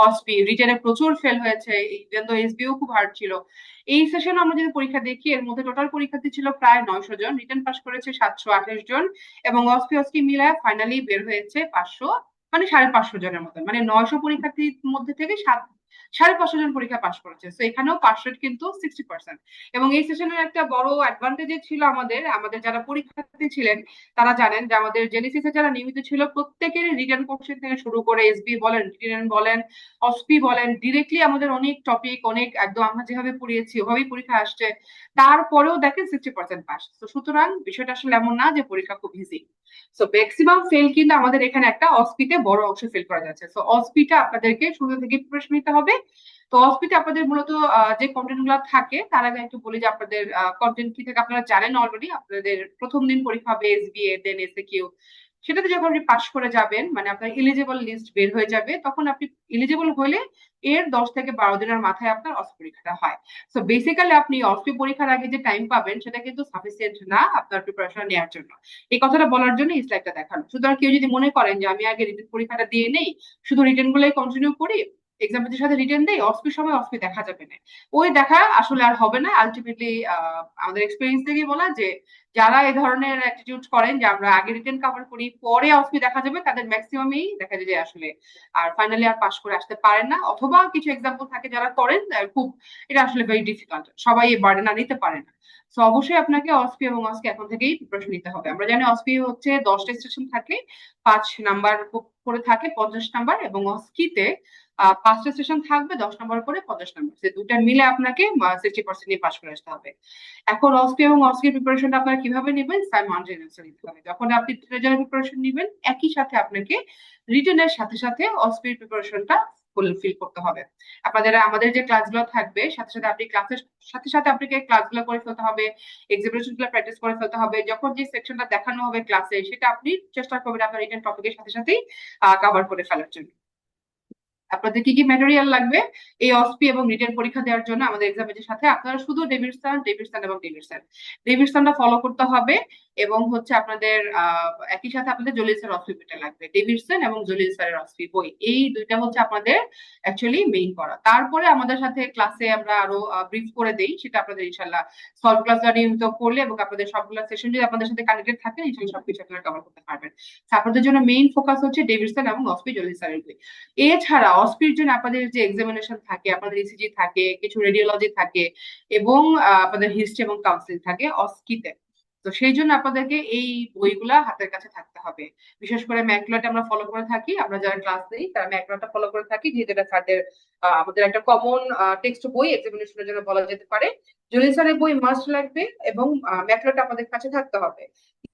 অসপি রিটেনে প্রচুর ফেল হয়েছে, ইভেন তো এসবিও খুব হার্ড ছিল। এই সেশনে আমরা যদি পরীক্ষা দেখি, এর মধ্যে টোটাল পরীক্ষার্থী ছিল প্রায় 900 জন, রিটেন পাস করেছে 728 জন, এবং অসপি মিলায় ফাইনালি বের হয়েছে 500, মানে 550 জনের মতন, মানে 900 পরীক্ষার্থীর মধ্যে থেকে 550 জন পরীক্ষা পাশ করেছে। তো এখানেও পাস রেট কিন্তু 60%। এবং এই সেশনের একটা বড় অ্যাডভান্টেজ ছিল আমাদের আমাদের যারা পরীক্ষার্থী ছিলেন তারা জানেন যে আমাদের জেনেসিসে যারা নিয়মিত ছিল প্রত্যেকের রিটেন কোশ্চেন থেকে শুরু করে এসবি বলেন, রিটেন বলেন, অসপি বলেন, ডিরেক্টলি আমাদের অনেক টপিক, অনেক একদম আমরা যেভাবে পড়িয়েছি ওভাবেই পরীক্ষা আসছে। তারপরেও দেখেন 60% পাস। তো সুতরাং বিষয়টা আসলে এমন না যে পরীক্ষা খুব ইজি। সো ম্যাক্সিমাম ফেল কিন্তু আমাদের এখানে একটা অসপিতে বড় অংশ ফেল করা যাচ্ছে। সো অসপিটা আপনাদেরকে শুরু থেকে প্রিপারেশন নিতে হবে। তো অসপিতে আপনাদের মূলত যে কন্টেন্ট গুলো থাকে, তার আগে একটু বলি যে আপনাদের কন্টেন্ট কি থাকে আপনারা জানেন অলরেডি। আপনাদের প্রথম দিন পরীক্ষা হবে এসবিএ, দেন এসএকিউ। সেটাতে যখন আপনি পাস করে যাবেন, মানে আপনার এলিজিবল লিস্ট বের হয়ে যাবে, তখন আপনি এলিজিবল হলে এর 10 থেকে 12 দিনের মাথায় আপনার অসপি পরীক্ষাটা হয়। সো বেসিক্যালি আপনি অসপি পরীক্ষার আগে যে টাইম পাবেন সেটা কিন্তু সাফিসিয়েন্ট না আপনার প্রিপারেশন নেওয়ার জন্য। এই কথাটা বলার জন্য এই স্লাইডটা দেখানো। সুতরাং কেউ যদি মনে করেন যে আমি আগে রিটেন পরীক্ষাটা দিয়ে নেই, শুধু রিটেন গুলোই কন্টিনিউ করি, এক্সামের সাথে রিটেন দেই, অসপির সময় অসপি দেখা যাবে না, ওই দেখা আসলে আর হবে না। আলটিমেটলি আমাদের এক্সপিরিয়েন্স থেকে বলা যে যারা এই ধরনের অ্যাটিটিউড করেন যে আমরা আগে রিটেন কভার করি পরে অসপি দেখা যাবে, তাদের ম্যাক্সিমামই দেখা যায় যে আসলে আর ফাইনালি আর পাশ করে আসতে পারেন না। অথবা কিছু এক্সাম্পল থাকে যারা করেন খুব, এটা আসলে ভেরি ডিফিকাল্ট, সবাই এই বার্ডেন আর নিতে পারে না। তো অবশ্যই আপনাকে অসপি এবং অসকে এখন থেকেই প্রিপারেশন নিতে হবে। আমরা জানি অসপি হচ্ছে 10টা সেশন থাকে, 5 নাম্বার করে থাকে 50 নাম্বার, এবং অস্কিতে 5টা সেশন থাকবে 10 নাম্বার করে 50 নাম্বার। সে দুটা মিলে আপনাকে 60% নিয়ে পাশ করে আসতে হবে। এখন অসপি এবং অস্কির প্রিপারেশনটা আপনারা কিভাবে নেবেন? সাইমালটেনিয়াসলি নিতে হবে। যখন আপনি ট্রেজারের প্রিপারেশন নেবেন, একই সাথে আপনাকে রিটেনের সাথে সাথে অসপির প্রিপারেশনটা ফুলফিল করতে হবে। আপনাদের আমাদের যে ক্লাসগুলো থাকবে, সাথে সাথে আপনি ক্লাসের সাথে সাথে আপনাকে ক্লাসগুলো করে ফেলতে হবে, এক্সামিনেশন গুলো প্র্যাকটিস করে ফেলতে হবে। যখন যে সেকশনটা দেখানো হবে ক্লাসে, সেটা আপনি চেষ্টা করবেন আপনার রিটেন টপিকের সাথে সাথেই কভার করে ফেলার জন্য। আপনাদের কি কি ম্যাটেরিয়াল লাগবে এই অসপি এবং রিটেন পরীক্ষা দেওয়ার জন্য আমাদের এক্সামের সাথে? আপনারা শুধু ডেভিডসনটা ফলো করতে হবে। এবং হচ্ছে আপনাদের একই সাথে আপনাদের জলিল স্যার অসপি বইটা লাগবে। ডেভিডসন এবং জলিল স্যারের অসপি বই, এই দুইটা হচ্ছে আপনাদের অ্যাকচুয়ালি মেইন করা। তারপরে আমাদের সাথে ক্লাসে আমরা আরো ব্রিফ করে দেই, সেটা আপনাদের ইনশাল্লাহ সলভ ক্লাস নিয়মিত করলে এবং আপনাদের সবগুলো সেশন যদি আপনাদের সাথে কানেক্টেড থাকে, ইনশাল্লাহ সবকিছু আপনারা কভার করতে পারবেন। আপনাদের জন্য মেইন ফোকাস হচ্ছে ডেভিডসন এবং অসপি জলিল স্যারের বই। এছাড়া অসপির জন্য আপনাদের যে এক্সামিনেশন থাকে, আপনাদের ইসিজি থাকে, কিছু রেডিওলজি থাকে, এবং আপনাদের হিস্ট্রি এবং কাউন্সিলিং থাকে অস্কিতে। তো সেই জন্য আপনাদেরকে এই বইগুলা হাতের কাছে থাকতে হবে। বিশেষ করে ম্যাকলট আমরা ফলো করে থাকি, আমরা যারা ক্লাস দিই তারা ম্যাকলটটা ফলো করে থাকি, যেহেতু এটা স্যারদের আমাদের একটা কমন টেক্সট বই এক্সামিনেশনের জন্য বলা যেতে পারে। জলিল স্যারের বই মাস্ট লাগবে, এবং ম্যাকলট আমাদের কাছে থাকতে হবে।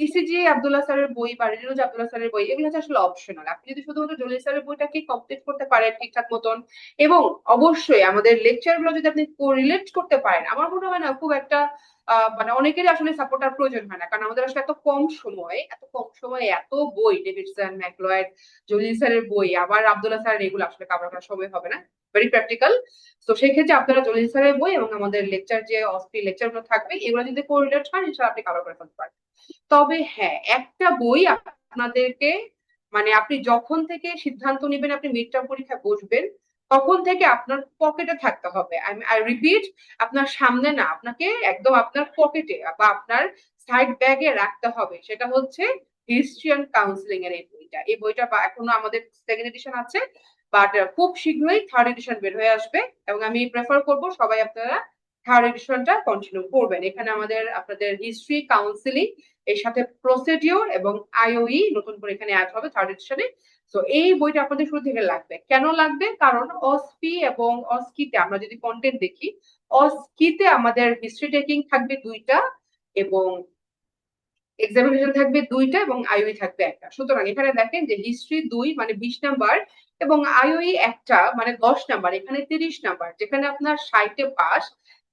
ইসিজি আব্দুল্লাহ স্যারের বই বা রেডিওলজি আব্দুল্লাহ স্যারের বই, এগুলো হচ্ছে আসলে অপশনাল। আপনি যদি শুধুমাত্র জলিল স্যারের বইটাকে কমপ্লিট করতে পারেন ঠিকঠাক মতন, এবং অবশ্যই আমাদের লেকচার গুলো যদি আপনি রিলেট করতে পারেন, আমার মনে হয় না খুব একটা মানে অনেকেরই আসলে সাপোর্টার প্রয়োজন হয় না, কারণ আমাদের আসলে এত কম সময়ে এত বই, ডেভিডসন, ম্যাকলয়েড, জলিল স্যারের বই, আবার আব্দুল্লাহ স্যারের, এগুলো আসলে কভার করার সময় হবে না, ভেরি প্র্যাকটিক্যাল। তো সেই ক্ষেত্রে আপনারা জলিল স্যারের বই এবং আমাদের লেকচার যে অসপি লেকচার গুলো থাকবে, এগুলো যদি কোরিলেট হয়, ইনশাআল্লাহ আপনি কভার করে ফেলতে পারবেন। তবে হ্যাঁ, একটা বই আপনাদেরকে, মানে আপনি যখন থেকে সিদ্ধান্ত নেবেন আপনি মিড টার্ম পরীক্ষায় বসবেন, তখন থেকে আপনার পকেটে থাকতে হবে। আই রিপিট, আপনার সামনে না, আপনাকে একদম আপনার পকেটে বা আপনার সাইড ব্যাগে রাখতে হবে। সেটা হচ্ছে হিস্ট্রি অ্যান্ড কাউন্সিলিং এর এই বইটা। এই বইটা এখনো আমাদের সেকেন্ড এডিশন আছে, বাট খুব শীঘ্রই থার্ড এডিশন বের হয়ে আসবে, এবং আমি প্রেফার করব সবাই আপনারা থার্ড এডিশনটা কন্টিনিউ করবেন। এখানে আমাদের আপনাদের হিস্ট্রি, কাউন্সিলিং, এর সাথে প্রসিডিওর এবং আইওই নতুন করে এখানে অ্যাড হবে থার্ড এডিশনে। তো এই বইটা আপনাদের শুরু থেকে লাগবে। কেন লাগবে? কারণ অসপি এবং অস্কিতে আমরা যদি কন্টেন্ট দেখি, অস্কিতে আমাদের হিস্ট্রি টেকিং থাকবে 2টা, এবং এক্সামিনেশন থাকবে 2টা, এবং আইওই থাকবে 1টা। সুতরাং এখানে দেখেন যে হিস্ট্রি 2 মানে 20 নাম্বার, এবং আইওই 1টা মানে 10 নাম্বার, এখানে 30 নাম্বার। যেখানে আপনার 60-এ পাস,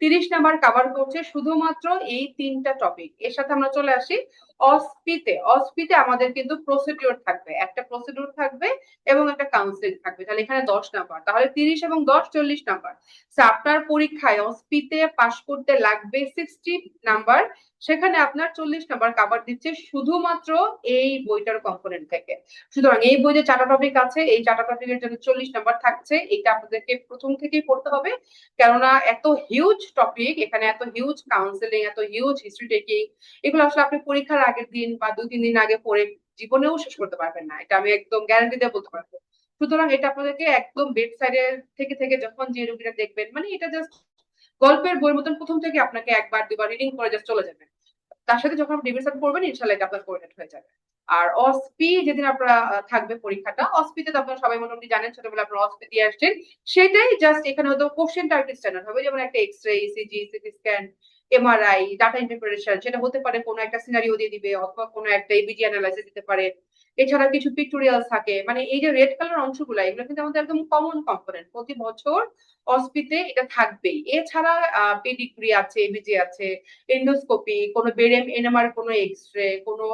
30 নাম্বার কভার করছে শুধুমাত্র এই 3টা টপিক। এর সাথে আমরা চলে আসি অসপিতে। অসপিতে আমাদের কিন্তু প্রসিডিউর থাকবে, একটা প্রসিডিউর থাকবে এবং একটা কাউন্সিলিং থাকবে। তাহলে এখানে 10 নাম্বার, তাহলে 30 এবং 10 40 নাম্বার। আপনার পরীক্ষায় অসপিতে পাশ করতে লাগবে 60 নাম্বার, সেখানে আপনার 40 নাম্বার কভার দিচ্ছে শুধুমাত্র এই বইটার কম্পোনেন্ট থেকে। সুতরাং এই বইতে 4টা টপিক আছে, এই 4টা টপিকের জন্য 40 নাম্বার থাকছে। এটা আপনাদেরকে প্রথম থেকেই পড়তে হবে, কেননা এত হিউজ টপিক, এখানে এত হিউজ কাউন্সেলিং, এত হিউজ হিস্ট্রি টেকিং, এগুলো আসলে আপনি পরীক্ষার আগের দিন বা 2-3 দিন আগে পড়ে জীবনেও শেষ করতে পারবেন না, এটা আমি একদম গ্যারান্টি দিয়ে বলতে পারবো। সুতরাং এটা আপনাদেরকে একদম বেড সাইডের থেকে থেকে যখন যে রুগীটা দেখবেন, মানে এটা জাস্ট গল্পের বইয়ের মতন প্রথম থেকে আপনাকে একবার দুবার রিডিং করে জাস্ট চলে যাবেন। তার সাথে যখন রিভিশন করবেন ইনশাল্লাহ এটা আপনার কোঅর্ডিনেট হয়ে যাবে। আর অসপি যেদিন আপনারা থাকবে পরীক্ষাটা, অসপিতে তো আপনারা সবাই মোটামুটি জানেন, ছোটবেলা আপনারা অসপি দিয়ে আসছেন, সেটাই জাস্ট এখানে হয়তো কোশ্চেনটা একটু স্ট্যান্ডার্ড হবে, যেমন একটা x ray, ECG, CT scan, MRI, data interpretation, সেটা হতে পারে কোনো একটা সিনারিও দিয়ে দিবে অথবা কোনো একটা এবিজি অ্যানালাইসিস দিতে পারে। এছাড়া কিছু পিক্টোরিয়ালস থাকে, মানে এই যে রেড কালার অংশগুলো, এগুলো কিন্তু আমাদের একদম কমন কম্পোনেন্ট, প্রতি বছর অসপিতে এটা থাকবেই। এছাড়া পেডিগ্রি আছে, এবিজি আছে, এন্ডোস্কোপি, কোনো বেরেম এনএমআর, কোনো এক্সরে, কোনো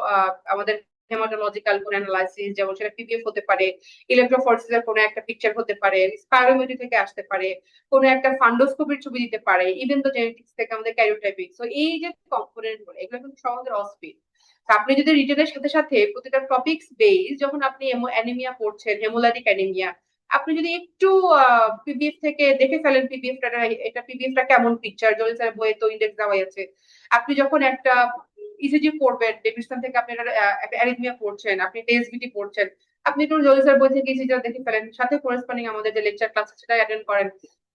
আমাদের হেমাটোলজিক্যাল কোনো অ্যানালাইসিস, যেমন সেটা পিপিএফ হতে পারে, ইলেকট্রোফোরেসিসের কোনো একটা পিকচার হতে পারে, স্পাইরোমেট্রি থেকে আসতে পারে, কোনো একটা ফান্ডোস্কোপির ছবি দিতে পারে, ইভেন তো জেনেটিক্স থেকে আমাদের ক্যারিওটাইপিক। সো এই যে কম্পোনেন্ট গুলো, এগুলো কিন্তু সব আমাদের অসপিড। আপনি যদি রিটেনের সাথে সাথে প্রতিটা টপিকস বেস, যখন আপনি অ্যানিমিয়া পড়ছেন, হেমোলাইটিক অ্যানিমিয়া, আপনি যদি একটু পিডিএফ থেকে দেখে ফেলেন পিডিএফটা, এটা পিডিএফটা কেমন পিকচার, জলি স্যার বইয়ে তো ইন্ডেক্স দেওয়াই আছে। আপনি যখন একটা ইসিজি পড়বেন, ডেভিডসন থেকে আপনি একটা অ্যারিথমিয়া পড়ছেন, আপনি টেস্টবিটি পড়ছেন, আপনি একটু জলি স্যার বই থেকে ইসিজি দেখে ফেলেন, সাথে করেসপন্ডিং আমাদের যে লেকচার ক্লাস সেটা অ্যাটেন্ড করেন।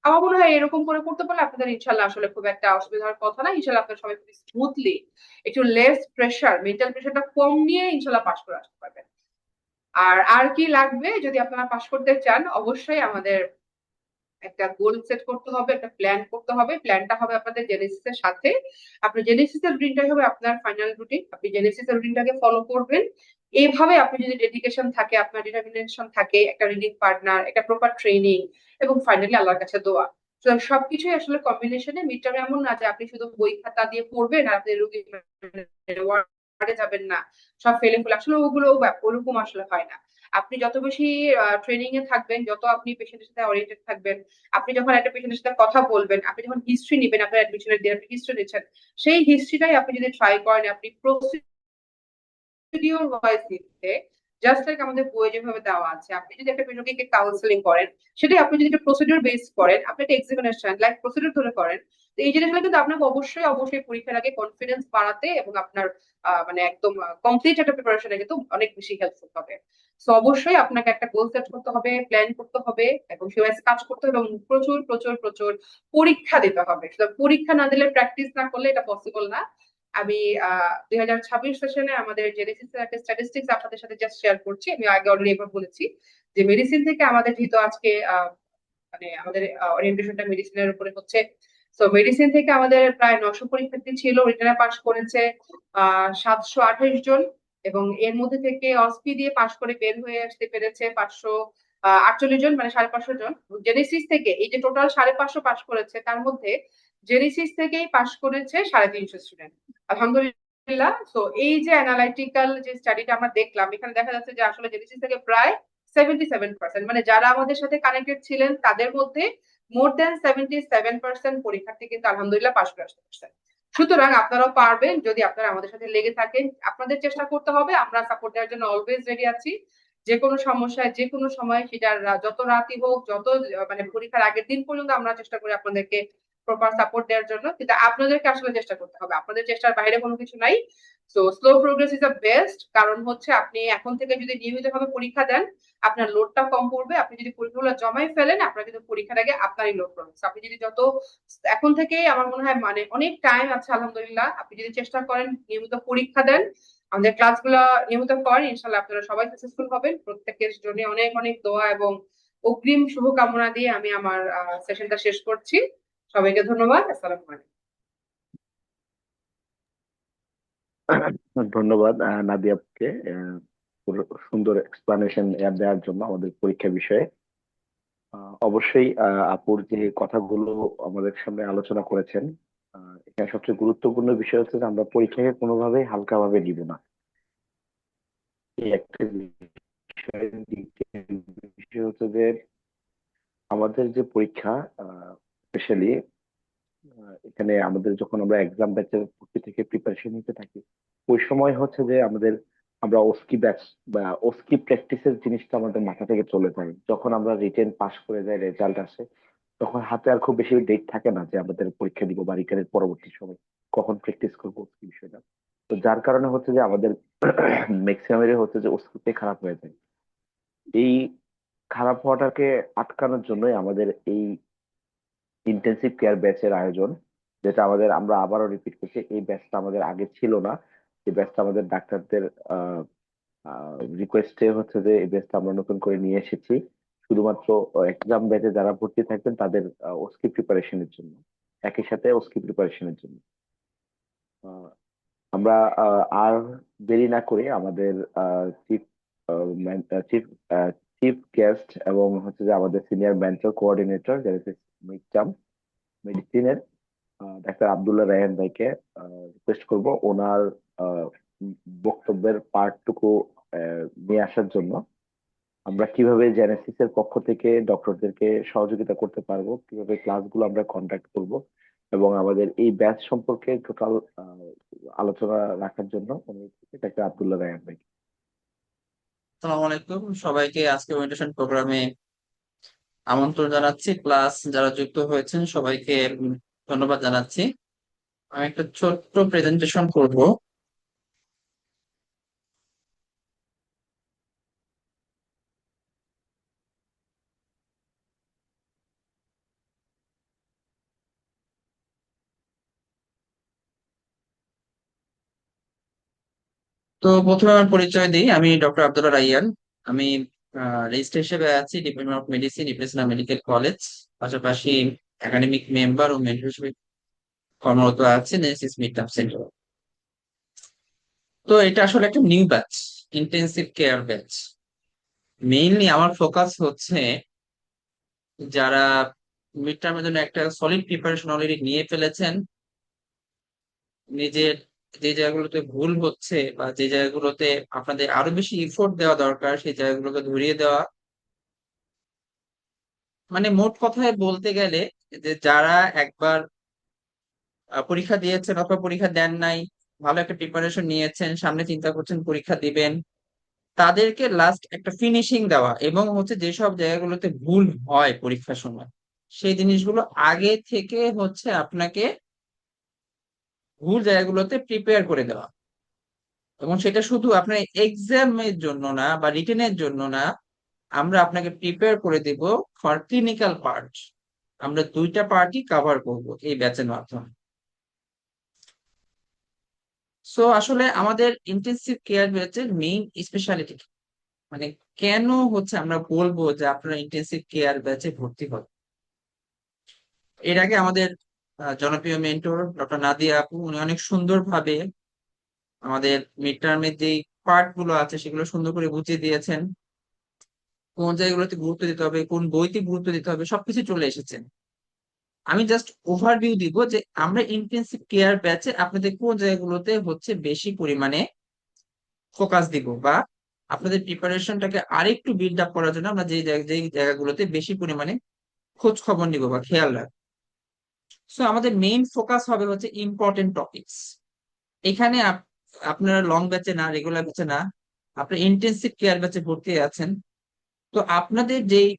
আমার মনে হয় এরকম করে করতে পারলে আপনাদের ইনশাল্লাহ আসলে খুব একটা অসুবিধার কথা না, ইনশাল্লাহ আপনার সবাই খুব স্মুথলি, একটু লেস প্রেশার, মেন্টাল প্রেশারটা কম নিয়ে ইনশাল্লাহ পাশ করে আসতে পারবেন। আর আর কি লাগবে যদি আপনারা পাশ করতে চান, অবশ্যই আমাদের একটা গোল সেট করতে হবে, একটা প্ল্যান করতে হবে। প্ল্যানটা হবে আপনাদের জেনেসিস এর সাথে। আপনি জেনেসিস এর রুটিনটাই হবে আপনার ফাইনাল রুটিন, আপনি জেনেসিস এর রুটিনটাকে ফলো করবেন। এইভাবে আপনি যদি ডেডিকেশন থাকে, আপনার ডিটারমিনেশন থাকে, একটা রিডিং পার্টনার, একটা প্রপার ট্রেনিং, এবং ফাইনালি আল্লাহর কাছে দোয়া, সবকিছুই আসলে কম্বিনেশনে। মিড টার্মে এমন না যে আপনি শুধু বই খাতা দিয়ে পড়বেন আর আপনি রুগী ওয়ার্ডে যাবেন না, সব ফেলে ফুলে, আসলে ওগুলো ওরকম আসলে হয় না। আপনি যত বেশি ট্রেনিং এ থাকবেন, যত আপনি পেশেন্টের সাথে ওরিয়েন্টেড থাকবেন, আপনি যখন একটা পেশেন্টের সাথে কথা বলবেন, আপনি যখন হিস্ট্রি নিবেন, আপনার অ্যাডমিশনের দিন আপনি হিস্ট্রি নিচ্ছেন, সেই হিস্ট্রিটাই আপনি যদি ট্রাই করেন, আপনি প্রসিডিওর ওয়াইজ দিতে, জাস্ট লাইক আমাদের বইয়ে যেভাবে দেওয়া আছে, আপনি যদি একটা রোগীকে কাউন্সেলিং করেন, সেটাই আপনি যদি একটা প্রসিডিওর বেস করেন, আপনি একটা এক্সামিনেশন লাইক প্রসিডিওর ধরে করেন, তো এই জিনিসগুলো কিন্তু আপনাকে অবশ্যই অবশ্যই পরীক্ষার আগে কনফিডেন্স বাড়াতে এবং আপনার মানে একদম কমপ্লিট একটা প্রিপারেশনে কিন্তু অনেক বেশি হেল্পফুল হবে। সো অবশ্যই আপনাকে একটা গোল সেট করতে হবে, প্ল্যান করতে হবে, এবং সেভাবে কাজ করতে হবে, এবং প্রচুর প্রচুর প্রচুর পরীক্ষা দিতে হবে। পরীক্ষা না দিলে, প্র্যাকটিস না করলে এটা পসিবল না। আমি 2026 সেশনে আমাদের জেনেসিস এর একটা স্ট্যাটিস্টিক্স আপনাদের সাথে জাস্ট শেয়ার করছি। আমি আগে অলরেডি একবার বলেছি যে মেডিসিন থেকে আমাদের যেহেতু আজকে মানে আমাদের ওরিয়েন্টেশনটা মেডিসিনের উপরে হচ্ছে, তো মেডিসিন থেকে আমাদের প্রায় 900 পরীক্ষার্থী ছিল, রিটেনে পাস করেছে 728 জন, এবং এর মধ্যে থেকে অসপি দিয়ে পাস করে বের হয়ে আসতে পেরেছে 548 জন, মানে 550 জন। জেনেসিস থেকে এই যে টোটাল 550 পাস করেছে, তার মধ্যে জেনেসিস থেকেই পাস করেছে 350 স্টুডেন্ট, আলহামদুলিল্লাহ। তো এই যে অ্যানালাইটিক্যাল যে স্টাডিটা আমরা দেখলাম, এখানে দেখা যাচ্ছে যে আসলে জেনেসিস থেকে প্রায় 77%, মানে যারা আমাদের সাথে কানেক্টেড ছিলেন তাদের মধ্যে মোর দ্যান 77% পরীক্ষার্থী কিন্তু আলহামদুলিল্লাহ পাস করে আসতে পারছেন। সুতরাং আপনারাও পারবেন যদি আপনারা আমাদের সাথে লেগে থাকেন। আপনাদের চেষ্টা করতে হবে, আমরা সাপোর্ট দেওয়ার জন্য অলওয়েজ রেডি আছি। যে কোনো সমস্যায় যে কোনো সময়, সেটা যত রাতই হোক, যত মানে পরীক্ষার আগের দিন পর্যন্ত আমরা চেষ্টা করি আপনাদেরকে প্রপার সাপোর্ট দেওয়ার জন্য। কিন্তু আপনাদেরকে আসলে চেষ্টা করতে হবে, আপনাদের চেষ্টার বাইরে কোনো কিছু নাই। So slow progress is the best, কারণ হচ্ছে আপনি এখন থেকে যদি নিয়মিতভাবে পরীক্ষা দেন, আপনার লোডটা কম পড়বে। আপনি যদি পরীক্ষাগুলো জমাই ফেলেন, আপনার কিন্তু পরীক্ষার আগে আপনারই লোড পড়বে। আপনি যদি যত এখন থেকে, আমার মনে হয় মানে অনেক টাইম আছে আলহামদুলিল্লাহ, আপনি যদি চেষ্টা করেন, নিয়মিত পরীক্ষা দেন, আমাদের ক্লাসগুলো নিয়মিত করেন, ইনশাল্লাহ আপনারা সবাই সাকসেসফুল হবেন। প্রত্যেকের জন্য অনেক অনেক দোয়া এবং অগ্রিম শুভকামনা দিয়ে আমি আমার সেশনটা শেষ করছি। সবাইকে ধন্যবাদ। আসসালামু আলাইকুম। ধন্যবাদ নাদিয়াকে সুন্দর এক্সপ্লানেশন দেওয়ার জন্য আমাদের পরীক্ষা বিষয়ে। অবশ্যই আপুর যে কথাগুলো আমাদের সামনে আলোচনা করেছেন, এখানে সবচেয়ে গুরুত্বপূর্ণ বিষয় হচ্ছে যে আমরা পরীক্ষাকে কোনোভাবেই হালকাভাবে নিব না। এই একটা বিষয়। দ্বিতীয় বিষয় হচ্ছে যে আমাদের যে পরীক্ষা, স্পেশালি এখানে আমাদের যখন আমরা এক্সাম ব্যাচের থেকে প্রিপারেশন নিতে থাকি, ওই সময় হচ্ছে যে আমরা ওস্কি ব্যাচ বা ওস্কি প্র্যাকটিসের জিনিসটা আমাদের মাথা থেকে চলে যায়। যখন আমরা রিটেন পাস করে যাই, রেজাল্ট আসে, তখন হাতে আর খুব বেশি ডেট থাকে না যে আমাদের পরীক্ষা দিব বা রিটেনের পরবর্তী সময় কখন প্র্যাকটিস করবো কি বিষয়টা। তো যার কারণে হচ্ছে যে আমাদের ম্যাক্সিমামেরই হচ্ছে যে ওস্কিতে খারাপ হয়ে যায়। এই খারাপ হওয়াটাকে আটকানোর জন্যই আমাদের এই ইন্টেন্সিভ কেয়ার ব্যাচের আয়োজন, যেটা আমরা আবারও রিপিট করছি, এই ব্যাচটা আমাদের আগে ছিল না। এই ব্যাচটা আমাদের ডাক্তারদের রিকোয়েস্টে হচ্ছে যে এই ব্যাচটা আমরা নতুন করে নিয়ে এসেছি, শুধুমাত্র এক্সাম ব্যাচে যারা ভর্তি থাকবেন তাদের ওস্কি প্রিপারেশনের জন্য, একই সাথে ওস্কি প্রিপারেশনের জন্য। আহ, আমরা আর দেরি না করে আমাদের চিফ চিফ চিফ গেস্ট এবং হচ্ছে যে আমাদের সিনিয়র মেন্টর কোঅর্ডিনেটর যারা মেডিসিনের ডাক্তার আব্দুল্লাহ রায়হান ভাইকে রিকোয়েস্ট করব ওনার আহ, বক্তব্যের পার্টটুকু নিয়ে আসার জন্য। আমরা কিভাবে জেনেসিস এর পক্ষ থেকে ডক্টরদেরকে সহযোগিতা করতে পারবো, কিভাবে ক্লাসগুলো আমরা কন্ডাক্ট করব, এবং আমাদের এই ব্যাচ সম্পর্কে টোটাল আলোচনা রাখার জন্য অনুরোধ করছি ডাক্তার আব্দুল্লাহ রায়হান ভাই। আসসালামু আলাইকুম সবাইকে আজকে ওরিয়েন্টেশন প্রোগ্রামে আমন্ত্রণ জানাচ্ছি, প্লাস যারা যুক্ত হয়েছেন সবাইকে ধন্যবাদ জানাচ্ছি। আমি একটা ছোট্ট প্রেজেন্টেশন করব। তো প্রথমে আমার পরিচয় দিই, আমি ডক্টর আব্দুল্লাহ রাইয়ান। আমি রেজিস্ট্রার হিসেবে আছি department of medicine, Ibrahim medical college. পাশাপাশি একাডেমিক মেম্বার ও মেন্টর হিসেবে কর্মরত আছি জেনেসিস মিড টার্ম সেন্টার। তো এটা আসলে একটা new batch, intensive care batch. Mainly আমার ফোকাস হচ্ছে যারা মিড টার্মের জন্য একটা সলিড প্রিপারেশন অলরেডি নিয়ে ফেলেছেন, নিজের যে জায়গাগুলোতে ভুল হচ্ছে বা যে জায়গাগুলোতে আপনাদের আরো বেশি ইফোর্ট দেওয়া দরকার সেই জায়গাগুলোকে ধরিয়ে দেওয়া। মানে মোট কথায় বলতে গেলে যে যারা একবার পরীক্ষা দিয়েছেন অথবা পরীক্ষা দেন নাই, ভালো একটা প্রিপারেশন নিয়েছেন, সামনে চিন্তা করছেন পরীক্ষা দিবেন, তাদেরকে লাস্ট একটা ফিনিশিং দেওয়া, এবং হচ্ছে যেসব জায়গাগুলোতে ভুল হয় পরীক্ষার সময় সেই জিনিসগুলো আগে থেকে হচ্ছে আপনাকে ভুল জায়গাগুলোতে প্রিপেয়ার করে দেওয়া। এবং সেটা শুধু আপনার এক্সামের জন্য না বা রিটেনের জন্য না, আমরা আপনাকে প্রিপেয়ার করে দিব ফর ক্লিনিক্যাল পার্ট। আমরা দুইটা পার্টই কভার করব এই ব্যাচের মাধ্যমে। সো আসলে আমাদের ইন্টেন্সিভ কেয়ার ব্যাচের মেইন স্পেশালিটি মানে কেন হচ্ছে আমরা বলবো যে আপনারা ইন্টেন্সিভ কেয়ার ব্যাচে ভর্তি হন। এর আগে আমাদের জনপ্রিয় মেন্টর ডক্টর নাদিয়া আপু উনি অনেক সুন্দরভাবে আমাদের মিড টার্মের যে পার্ট গুলো আছে সেগুলো সুন্দর করে বুঝিয়ে দিয়েছেন, কোন জায়গাগুলোতে গুরুত্ব দিতে হবে, কোন বইতে গুরুত্ব দিতে হবে, সবকিছু চলে এসেছে। আমি জাস্ট ওভারভিউ দিব যে আমরা ইন্টেন্সিভ কেয়ার ব্যাচে আপনাদের কোন জায়গাগুলোতে হচ্ছে বেশি পরিমাণে ফোকাস দিব, বা আপনাদের প্রিপারেশনটাকে আরেকটু বিল্ড আপ করার জন্য আমরা যেই জায়গাগুলোতে বেশি পরিমাণে খোঁজ খবর নিব বা খেয়াল রাখবো। সো আমাদের মেইন ফোকাস হবে হচ্ছে ইম্পর্টেন্ট টপিকস। এখানে আপনারা লং ব্যাচে না, রেগুলার ব্যাচে না, আপনারা ইন্টেন্সিভ কেয়ার ব্যাচে ভর্তি আছেন। তো আপনাদের যেই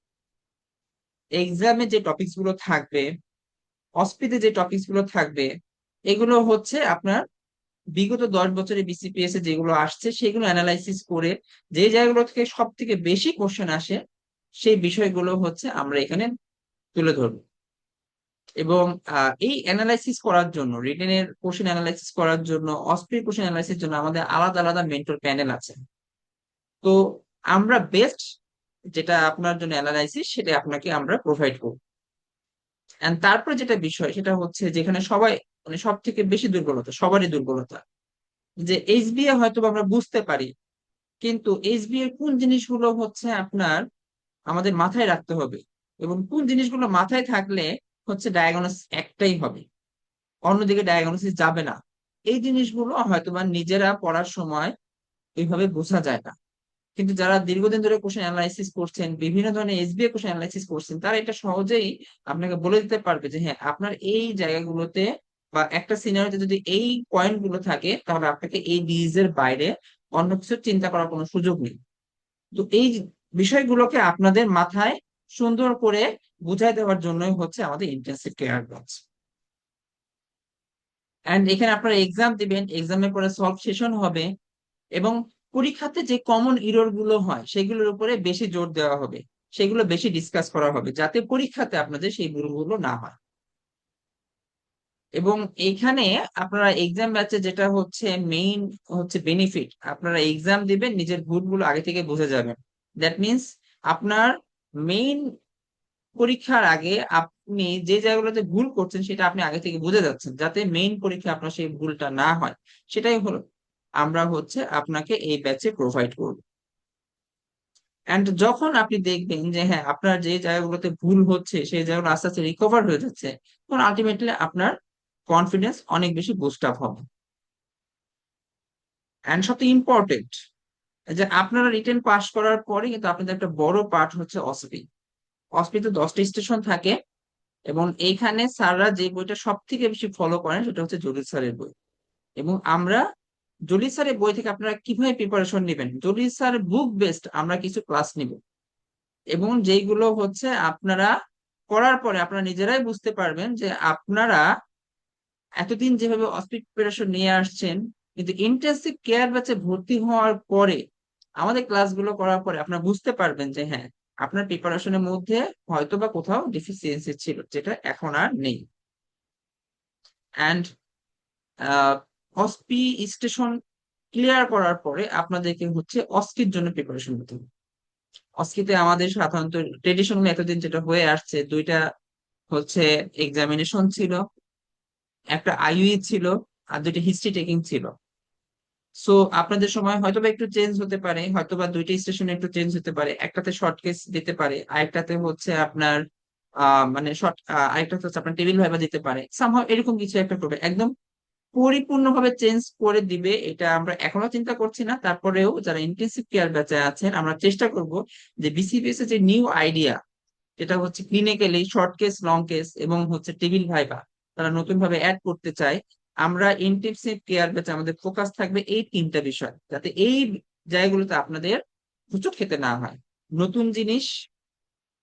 এক্সামে যে টপিকস গুলো থাকবে, অস্পিতে যে টপিকস গুলো থাকবে, এগুলো হচ্ছে আপনার বিগত 10 বছরে বিসিপিএস এ যেগুলো আসছে সেগুলো অ্যানালাইসিস করে যে জায়গাগুলো থেকে সব থেকে বেশি কোশ্চেন আসে সেই বিষয়গুলো হচ্ছে আমরা এখানে তুলে ধরবো। এবং এই অ্যানালাইসিস করার জন্য, রিটেনের কোশ্চেন অ্যানালাইসিস করার জন্য, অস্পির কোশ্চেন অ্যানালাইসিস জন্য আমাদের আলাদা আলাদা মেন্টর প্যানেল আছে। তো আমরা বেস্ট যেটা আপনার জন্য অ্যানালাইসিস সেটা আপনাকে আমরা প্রোভাইড করব। এন্ড তারপরে যেটা বিষয় সেটা হচ্ছে যেখানে সবাই মানে সব থেকে বেশি দুর্বলতা, সবারই দুর্বলতা, যে এইচবিএ হয়তো বা আমরা বুঝতে পারি, কিন্তু এইচবিএ কোন জিনিসগুলো হচ্ছে আপনার আমাদের মাথায় রাখতে হবে, এবং কোন জিনিসগুলো মাথায় থাকলে হচ্ছে ডায়াগনোসিস একটাই হবে, অন্যদিকে ডায়াগনোসিস যাবে না, এই জিনিসগুলো হয়তোবা নিজেরা পড়ার সময় এইভাবে বোঝা যায় না। কিন্তু যারা দীর্ঘদিন ধরে কোশ্চেন অ্যানালাইসিস করছেন, বিভিন্ন ধরনের এসবিএ কোশ্চেন অ্যানালাইসিস করছেন, তারা এটা সহজেই আপনাকে বলে দিতে পারবে যে হ্যাঁ আপনার এই জায়গাগুলোতে বা একটা সিনারিওতে যদি এই পয়েন্ট গুলো থাকে তাহলে আপনাকে এই ডিজিজের বাইরে অন্য কিছু চিন্তা করার কোনো সুযোগ নেই। তো এই বিষয়গুলোকে আপনাদের মাথায় সুন্দর করে বুঝাই দেওয়ার জন্যই হচ্ছে আমাদের ইন্টেনসিভ কেয়ার ব্যাচ। এন্ড এখানে আপনারা এক্সাম দিবেন, এক্সামের পরে সলভ সেশন হবে, এবং পরীক্ষাতে যে কমন ইরর গুলো হয় সেগুলোর উপরে বেশি জোর দেওয়া হবে, সেগুলো বেশি ডিসকাস করা হবে যাতে পরীক্ষাতে আপনাদের সেই ভুলগুলো না হয়। এবং এখানে আপনারা এক্সাম ব্যাচে যেটা হচ্ছে মেইন হচ্ছে বেনিফিট, আপনারা এক্সাম দিবেন নিজের ভুলগুলো আগে থেকে বুঝে যাবেন। দ্যাট মিনস আপনার মেইন পরীক্ষার আগে আপনি যে জায়গাগুলোতে ভুল করছেন সেটা আপনি আগে থেকে বুঝে যাচ্ছেন, যাতে মেইন পরীক্ষা আপনার সেই ভুলটা না হয়। সেটাই হলো আমরা হচ্ছে আপনাকে এই ব্যাচে প্রোভাইড করব। এন্ড যখন আপনি দেখবেন যে হ্যাঁ আপনার যে জায়গাগুলোতে ভুল হচ্ছে সেই জায়গাগুলো আস্তে আস্তে রিকভার হয়ে যাচ্ছে, তখন আলটিমেটলি আপনার কনফিডেন্স অনেক বেশি বুস্ট আপ হবে। এন্ড সবচেয়ে ইম্পর্টেন্ট যে আপনারা রিটেন পাস করার পরে কিন্তু আপনাদের একটা বড় পার্ট হচ্ছে অসপি। অসপিতে 10টা স্টেশন থাকে, এবং এইখানে স্যাররা যে বইটা সব থেকে বেশি ফলো করেন সেটা হচ্ছে জলিল স্যারের বই। এবং আমরা জলিল স্যারের বই থেকে আপনারা কিভাবে প্রিপারেশন নেবেন, জলিল স্যার বুক বেসড আমরা কিছু ক্লাস নিব, এবং যেইগুলো হচ্ছে আপনারা করার পরে আপনারা নিজেরাই বুঝতে পারবেন যে আপনারা এতদিন যেভাবে অসপিক প্রিপারেশন নিয়ে আসছেন, কিন্তু ইন্টেনসিভ কেয়ার ব্যাচে ভর্তি হওয়ার পরে আমাদের ক্লাসগুলো করার পরে আপনারা বুঝতে পারবেন যে হ্যাঁ আপনার প্রিপারেশনের মধ্যে হয়তো বা কোথাও ডিফিসিয়েন্সি ছিল যেটা এখন আর নেই। অ্যান্ড অসপি স্টেশন ক্লিয়ার করার পরে আপনাদেরকে হচ্ছে অস্কির জন্য প্রিপারেশন নিতে হবে। অস্কিতে আমাদের সাধারণত ট্রেডিশনাল এতদিন যেটা হয়ে আসছে, দুইটা হচ্ছে এক্সামিনেশন ছিল, একটা আইইউই ছিল, আর দুইটা হিস্ট্রি টেকিং ছিল। সো আপনাদের সময় হয়তোবা একটু চেঞ্জ হতে পারে, হয়তোবা দুইটা স্টেশনে একটু চেঞ্জ হতে পারে, একটাতে শর্ট কেস দিতে পারে, আরেকটাতে হচ্ছে আপনার মানে শর্ট, আরেকটাতে হচ্ছে আপনার টেবিল ভাইবা দিতে পারে, সামহাও এরকম কিছু একটা করবে। একদম পরিপূর্ণভাবে চেঞ্জ করে দিবে এটা আমরা এখনো চিন্তা করছি না, তারপরেও যারা ইন্টেনসিভ কেয়ার ব্যাচে আছেন আমরা চেষ্টা করব যে বিসিবিএস এর যে নিউ আইডিয়া, যেটা হচ্ছে clinically short case, long case এবং হচ্ছে টেবিল ভাইবা তারা নতুন ভাবে অ্যাড করতে চায়। আমরা ইন্টেনসিভ কেয়ার ব্যাচে আমাদের ফোকাস থাকবে এই 3টা বিষয়, যাতে এই জায়গাগুলোতে আপনাদের হোঁচট খেতে না হয়। নতুন জিনিস,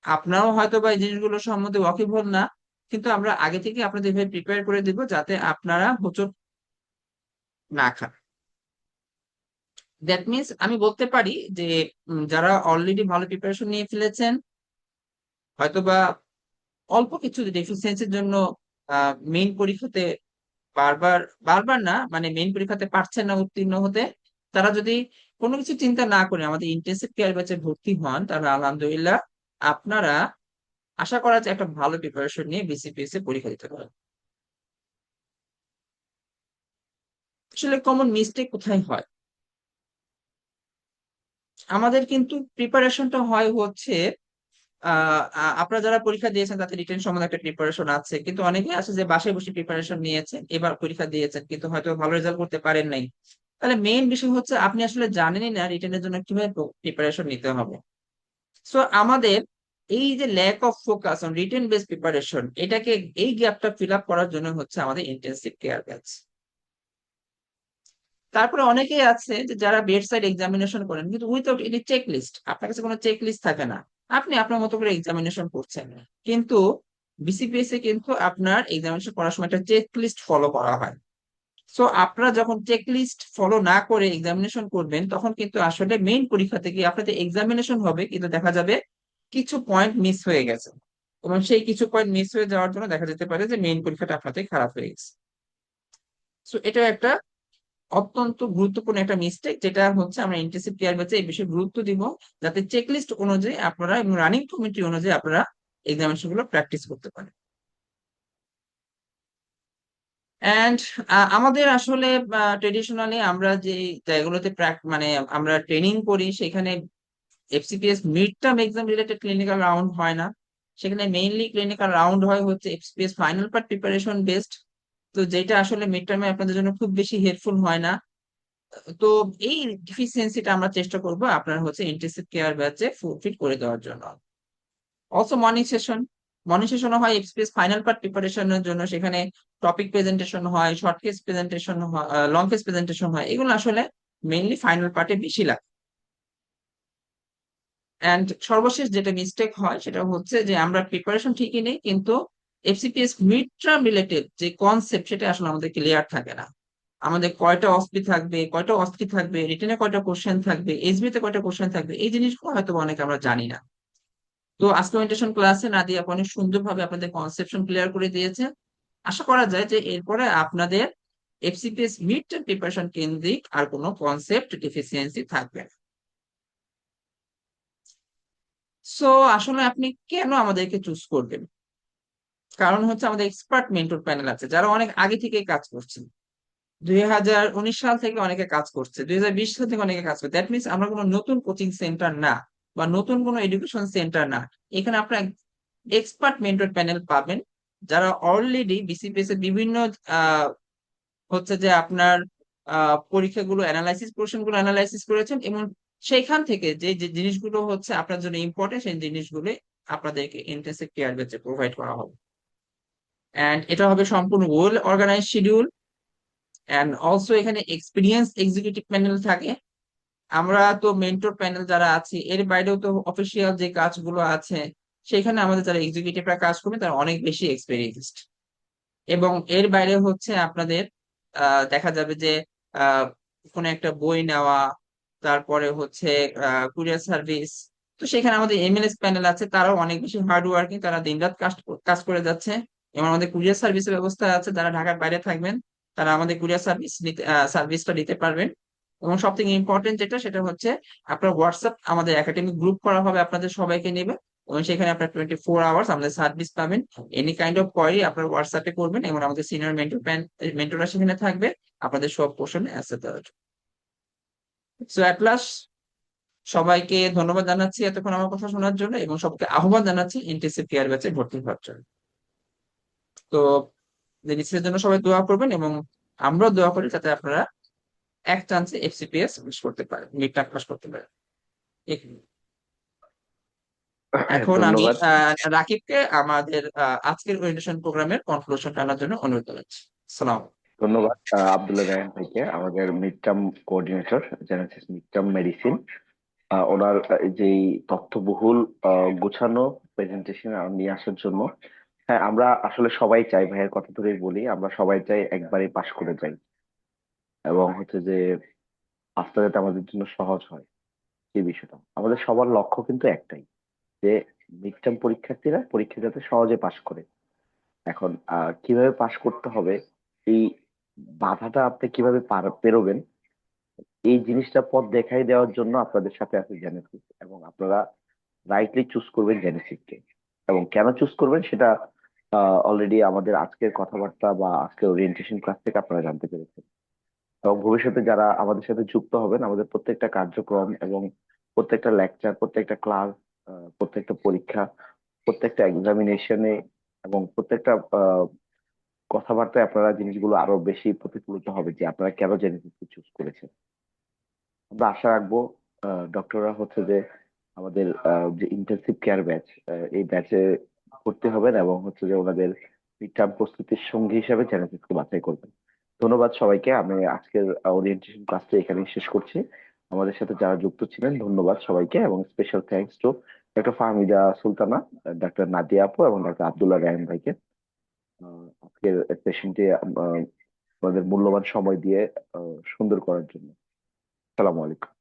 আপনারাও হয়তো বা এই জিনিসগুলো সম্বন্ধে ওয়াকিবহাল না, কিন্তু আমরা আগে থেকে আপনাদের এভাবে প্রিপেয়ার করে দিব যাতে আপনারা হোঁচট না খান। দ্যাট মিনস আমি বলতে পারি যে যারা অলরেডি ভালো প্রিপারেশন নিয়ে ফেলেছেন, হয়তোবা অল্প কিছু ডেফিসিয়েন্সির জন্য মেইন পরীক্ষাতে বারবার বারবার না মানে মেইন পরীক্ষাতে পারছেন না উত্তীর্ণ হতে, তারা যদি কোনো কিছু চিন্তা না করে আমাদের ইন্টেনসিভ কেয়ার ব্যাচে ভর্তি হন তাহলে আলহামদুলিল্লাহ আপনারা আশা করা যায় একটা ভালো প্রিপারেশন নিয়ে বিসিপিএস এ পরীক্ষা দিতে পারেন। আসলে কমন মিস্টেক কোথায় হয়, আমাদের কিন্তু প্রিপারেশনটা হয় হচ্ছে আপনারা যারা পরীক্ষা দিয়েছেন তাতে রিটেন সম্বন্ধে একটা প্রিপারেশন আছে, কিন্তু অনেকে আছে যে বাসায় বসে প্রিপারেশন নিয়েছেন, এবার পরীক্ষা দিয়েছেন কিন্তু হয়তো ভালো রেজাল্ট করতে পারেন নাই। তাহলে মেইন বিষয় হচ্ছে আপনি আসলে জানেনই না রিটেনের জন্য কিভাবে প্রিপারেশন নিতে হবে। সো আমাদের এই যে lack of focus on written base preparation, এটাকে এই গ্যাপটা ফিল আপ করার জন্য হচ্ছে আমাদের ইন্টেনসিভ কেয়ার ব্যাচ। তারপরে অনেকেই আছে যে যারা বেড সাইড এক্সামিনেশন করেন কিন্তু উইথাউট এনি চেক লিস্ট, আপনার কাছে কোনো চেক লিস্ট থাকে না, আপনি আপনার মতো করে এক্সামিনেশন করছেন, কিন্তু বিসিপিএস এ কিন্তু আপনার এক্সামিনেশন করার সময় একটা চেক লিস্ট ফলো করা হয়। সো আপনারা যখন চেক লিস্ট ফলো না করে এক্সামিনেশন করবেন তখন কিন্তু আসলে মেইন পরীক্ষা থেকে আপনাদের এক্সামিনেশন হবে কিন্তু দেখা যাবে কিছু পয়েন্ট মিস হয়ে গেছে, এবং সেই কিছু পয়েন্ট মিস হয়ে যাওয়ার জন্য দেখা যেতে পারে যে মেইন পরীক্ষাটা আপনাদের খারাপ হয়ে গেছে। সো এটা একটা অত্যন্ত গুরুত্বপূর্ণ একটা মিস্টেক, যেটা হচ্ছে আমরা ইন্টেনসিভ কেয়ার ব্যাচে এই বিষয়ে গুরুত্ব দিব, যাতে চেকলিস্ট অনুযায়ী আপনারা এবং রানিং কমিটি অনুযায়ী আপনারা এক্সামিনেশন গুলো প্র্যাকটিস করতে পারেন। এন্ড আমাদের আসলে ট্রেডিশনালি আমরা যে জায়গাগুলোতে মানে আমরা ট্রেনিং করি সেখানে FCPS mid term exam related clinical round হয় না, সেখানে মেইনলি ক্লিনিক্যাল রাউন্ড হয় হচ্ছে FCPS final part preparation based, তো যেটা আসলে মিড টার্মে আপনাদের জন্য খুব বেশি হেল্পফুল হয় না। তো এই ডিফিসিয়েন্সিটা আমরা চেষ্টা করব আপনার হচ্ছে ইন্টেন্সিভ কেয়ার ব্যাচে ফুলফিল করে দেওয়ার জন্য। অলসো মর্নিং সেশনও হয় এক্সপ্রেস ফাইনাল পার্ট প্রিপারেশনের জন্য, সেখানে টপিক প্রেজেন্টেশন হয়, শর্ট কেস প্রেজেন্টেশন হয়, লং কেস প্রেজেন্টেশন হয়, এগুলো আসলে মেইনলি ফাইনাল পার্টে বেশি লাগে। অ্যান্ড সর্বশেষ যেটা মিস্টেক হয় সেটা হচ্ছে যে আমরা প্রিপারেশন ঠিকই নেই, কিন্তু এফসিপিএস মিড টার্ম রিলেটেড যে কনসেপ্ট সেটা আসলে আমাদের ক্লিয়ার থাকে না। আমাদের কয়টা অসপি থাকবে, কয়টা অসপি থাকবে, রিটেনে কয়টা কোশ্চেন থাকবে, এসবি তে কয়টা কোশ্চেন থাকবে, এই জিনিসগুলো হয়তো অনেকে আমরা জানি না। তো আজকে ওরিয়েন্টেশন ক্লাসে নাদিয়া আপু অনেক সুন্দরভাবে আপনাদের কনসেপশন ক্লিয়ার করে দিয়েছে। আশা করা যায় যে এরপরে আপনাদের এফসিপিএস মিড টার্ম প্রিপারেশন কেন্দ্রিক আর কোনো কনসেপ্ট ডিফিসিয়েন্সি থাকবে না। সো আসলে আপনি কেন আমাদেরকে চুজ করবেন? কারণ হচ্ছে আমাদের এক্সপার্ট মেন্টর প্যানেল আছে যারা অনেক আগে থেকে কাজ করছেন। 2019 সাল থেকে অনেকে কাজ করছে, 2020 সাল থেকে অনেকে কাজ করছে। দ্যাট মিনস আমরা কোনো নতুন কোচিং সেন্টার না বা নতুন কোনো এডুকেশন সেন্টার না। এখানে আপনার এক্সপার্ট মেন্টর প্যানেল পাবেন যারা অলরেডি বিসিপিএস এর বিভিন্ন আহ, হচ্ছে যে আপনার পরীক্ষাগুলো অ্যানালাইসিস, কোশ্চেনগুলো অ্যানালাইসিস করেছেন, এবং সেইখান থেকে যে যে জিনিসগুলো হচ্ছে আপনার জন্য ইম্পর্টেন্ট সেই জিনিসগুলো আপনাদেরকে ইন্টেন্সিভ কেয়ার ব্যাচে প্রোভাইড করা হবে। অ্যান্ড এটা হবে সম্পূর্ণ well organise schedule. And also এখানে এক্সপিরিয়েন্স এক্সিকিউটিভ প্যানেল থাকে। আমরা তো মেন্টর প্যানেল যারা আছি এর বাইরেও তো অফিসিয়াল যে কাজগুলো আছে সেখানে আমাদের যারা এক্সিকিউটিভরা কাজ করবে তারা অনেক বেশি এক্সপিরিয়েন্সড। এবং এর বাইরে হচ্ছে আপনাদের দেখা যাবে যে আহ কোনো একটা বই নেওয়া, তারপরে হচ্ছে কুরিয়ার সার্ভিস, তো সেখানে আমাদের এমএলএস প্যানেল আছে, তারাও অনেক বেশি হার্ড ওয়ার্কিং, তারা দিনরাত কাজ কাজ করে যাচ্ছে। এবং আমাদের কুরিয়ার সার্ভিসের ব্যবস্থা আছে, যারা ঢাকার বাইরে থাকবেন তারা আমাদের কুরিয়ার সার্ভিসটা নিতে পারবেন। এবং সব থেকে ইম্পর্টেন্ট যেটা সেটা হচ্ছে আপনার হোয়াটসঅ্যাপ আমাদের একাডেমিক গ্রুপ করা হবে আপনাদের সবাইকে নেবে, এবং সেখানে আপনার 24 আওয়ার্স আমাদের সার্ভিস পাবেন। এনি কাইন্ড অফ কোয়ারি আপনার হোয়াটসঅ্যাপে করবেন এবং আমাদের সিনিয়র মেন্টররা সেখানে থাকবে আপনাদের সব কোশ্চেনে অ্যান্সার দেওয়ার জন্য। সো অ্যাট লাস্ট সবাইকে ধন্যবাদ জানাচ্ছি এতক্ষণ আমার কথা শোনার জন্য, এবং সবকে আহ্বান জানাচ্ছি ইন্টেন্সিভ কেয়ার ব্যাচে ভর্তি হওয়ার জন্য। তো নিশ্চিতের জন্য সবাই দোয়া করবেন, এবং আমরাও দোয়া করি যাতে আপনারা এক চান্সে এফসিপিএস পাস করতে পারেন, মিড টার্ম পাস করতে পারেন। এখন আমি ধন্যবাদ। রাকিবকে আমাদের আজকের ওরিয়েন্টেশন প্রোগ্রামের কনক্লুশন টানার জন্য অনুরোধ জানাচ্ছি। সালাম। ধন্যবাদ আব্দুল্লাহ রায়হান ভাইকে, আমাদের mid term coordinator, Genesis mid term medicine. ওনার যেই তথ্যবহুল গোছানো প্রেজেন্টেশন নিয়ে আসার জন্য। হ্যাঁ, আমরা আসলে সবাই চাই, ভাইয়ের কথা ধরেই বলি, আমরা সবাই চাই একবারে পাশ করে যাই, এবং হচ্ছে যে পাসটা যাতে আমাদের জন্য সহজ হয়। সেই বিষয়টা আমাদের সবার লক্ষ্য কিন্তু একটাই, যে মিড টার্ম পরীক্ষার্থীরা পরীক্ষা যাতে সহজে পাশ করে। এখন কিভাবে পাশ করতে হবে, এই বাধাটা আপনি কিভাবে পেরোবেন, এই জিনিসটা পথ দেখাই দেওয়ার জন্য আপনাদের সাথে আছে জেনেসিস, এবং আপনারা রাইটলি চুজ করবেন জেনেসিসকে। এবং কেন চুজ করবেন সেটা অলরেডি আমাদের আজকের কথাবার্তা বা আজকের ওরিয়েন্টেশন ক্লাস থেকে আপনারা জানতে পেরেছেন। এবং ভবিষ্যতে যারা আমাদের সাথে যুক্ত হবেন, আমাদের প্রত্যেকটা কার্যক্রম এবং প্রত্যেকটা লেকচার, প্রত্যেকটা ক্লাস, প্রত্যেকটা পরীক্ষা, প্রত্যেকটা এক্সামিনেশনে এবং প্রত্যেকটা কথাবার্তায় আপনারা জিনিসগুলো আরো বেশি প্রতিফলিত হবে যে আপনারা কেন জেনেসিসকে চুজ করেছেন। আমরা আশা রাখবো ডক্টররা হচ্ছে যে আমাদের যে ইন্টেন্সিভ কেয়ার ব্যাচ, এই ব্যাচে ভর্তি হবেন এবং হচ্ছে যে ওনাদের মিড টার্ম প্রস্তুতির সঙ্গী হিসেবে জেনেসিসকে বাছাই করবেন। ধন্যবাদ সবাইকে। আমি আজকের ওরিয়েন্টেশন ক্লাসটা এখানেই শেষ করছি। আমাদের সাথে যারা যুক্ত ছিলেন ধন্যবাদ সবাইকে, এবং special thanks to doctor Fahmida Sultana, doctor Nadia আপু এবং ডক্টর আব্দুল্লাহ রায়হান ভাইকে আজকের সেশনটি আমাদের মূল্যবান সময় দিয়ে সুন্দর করার জন্য। সালামু আলাইকুম।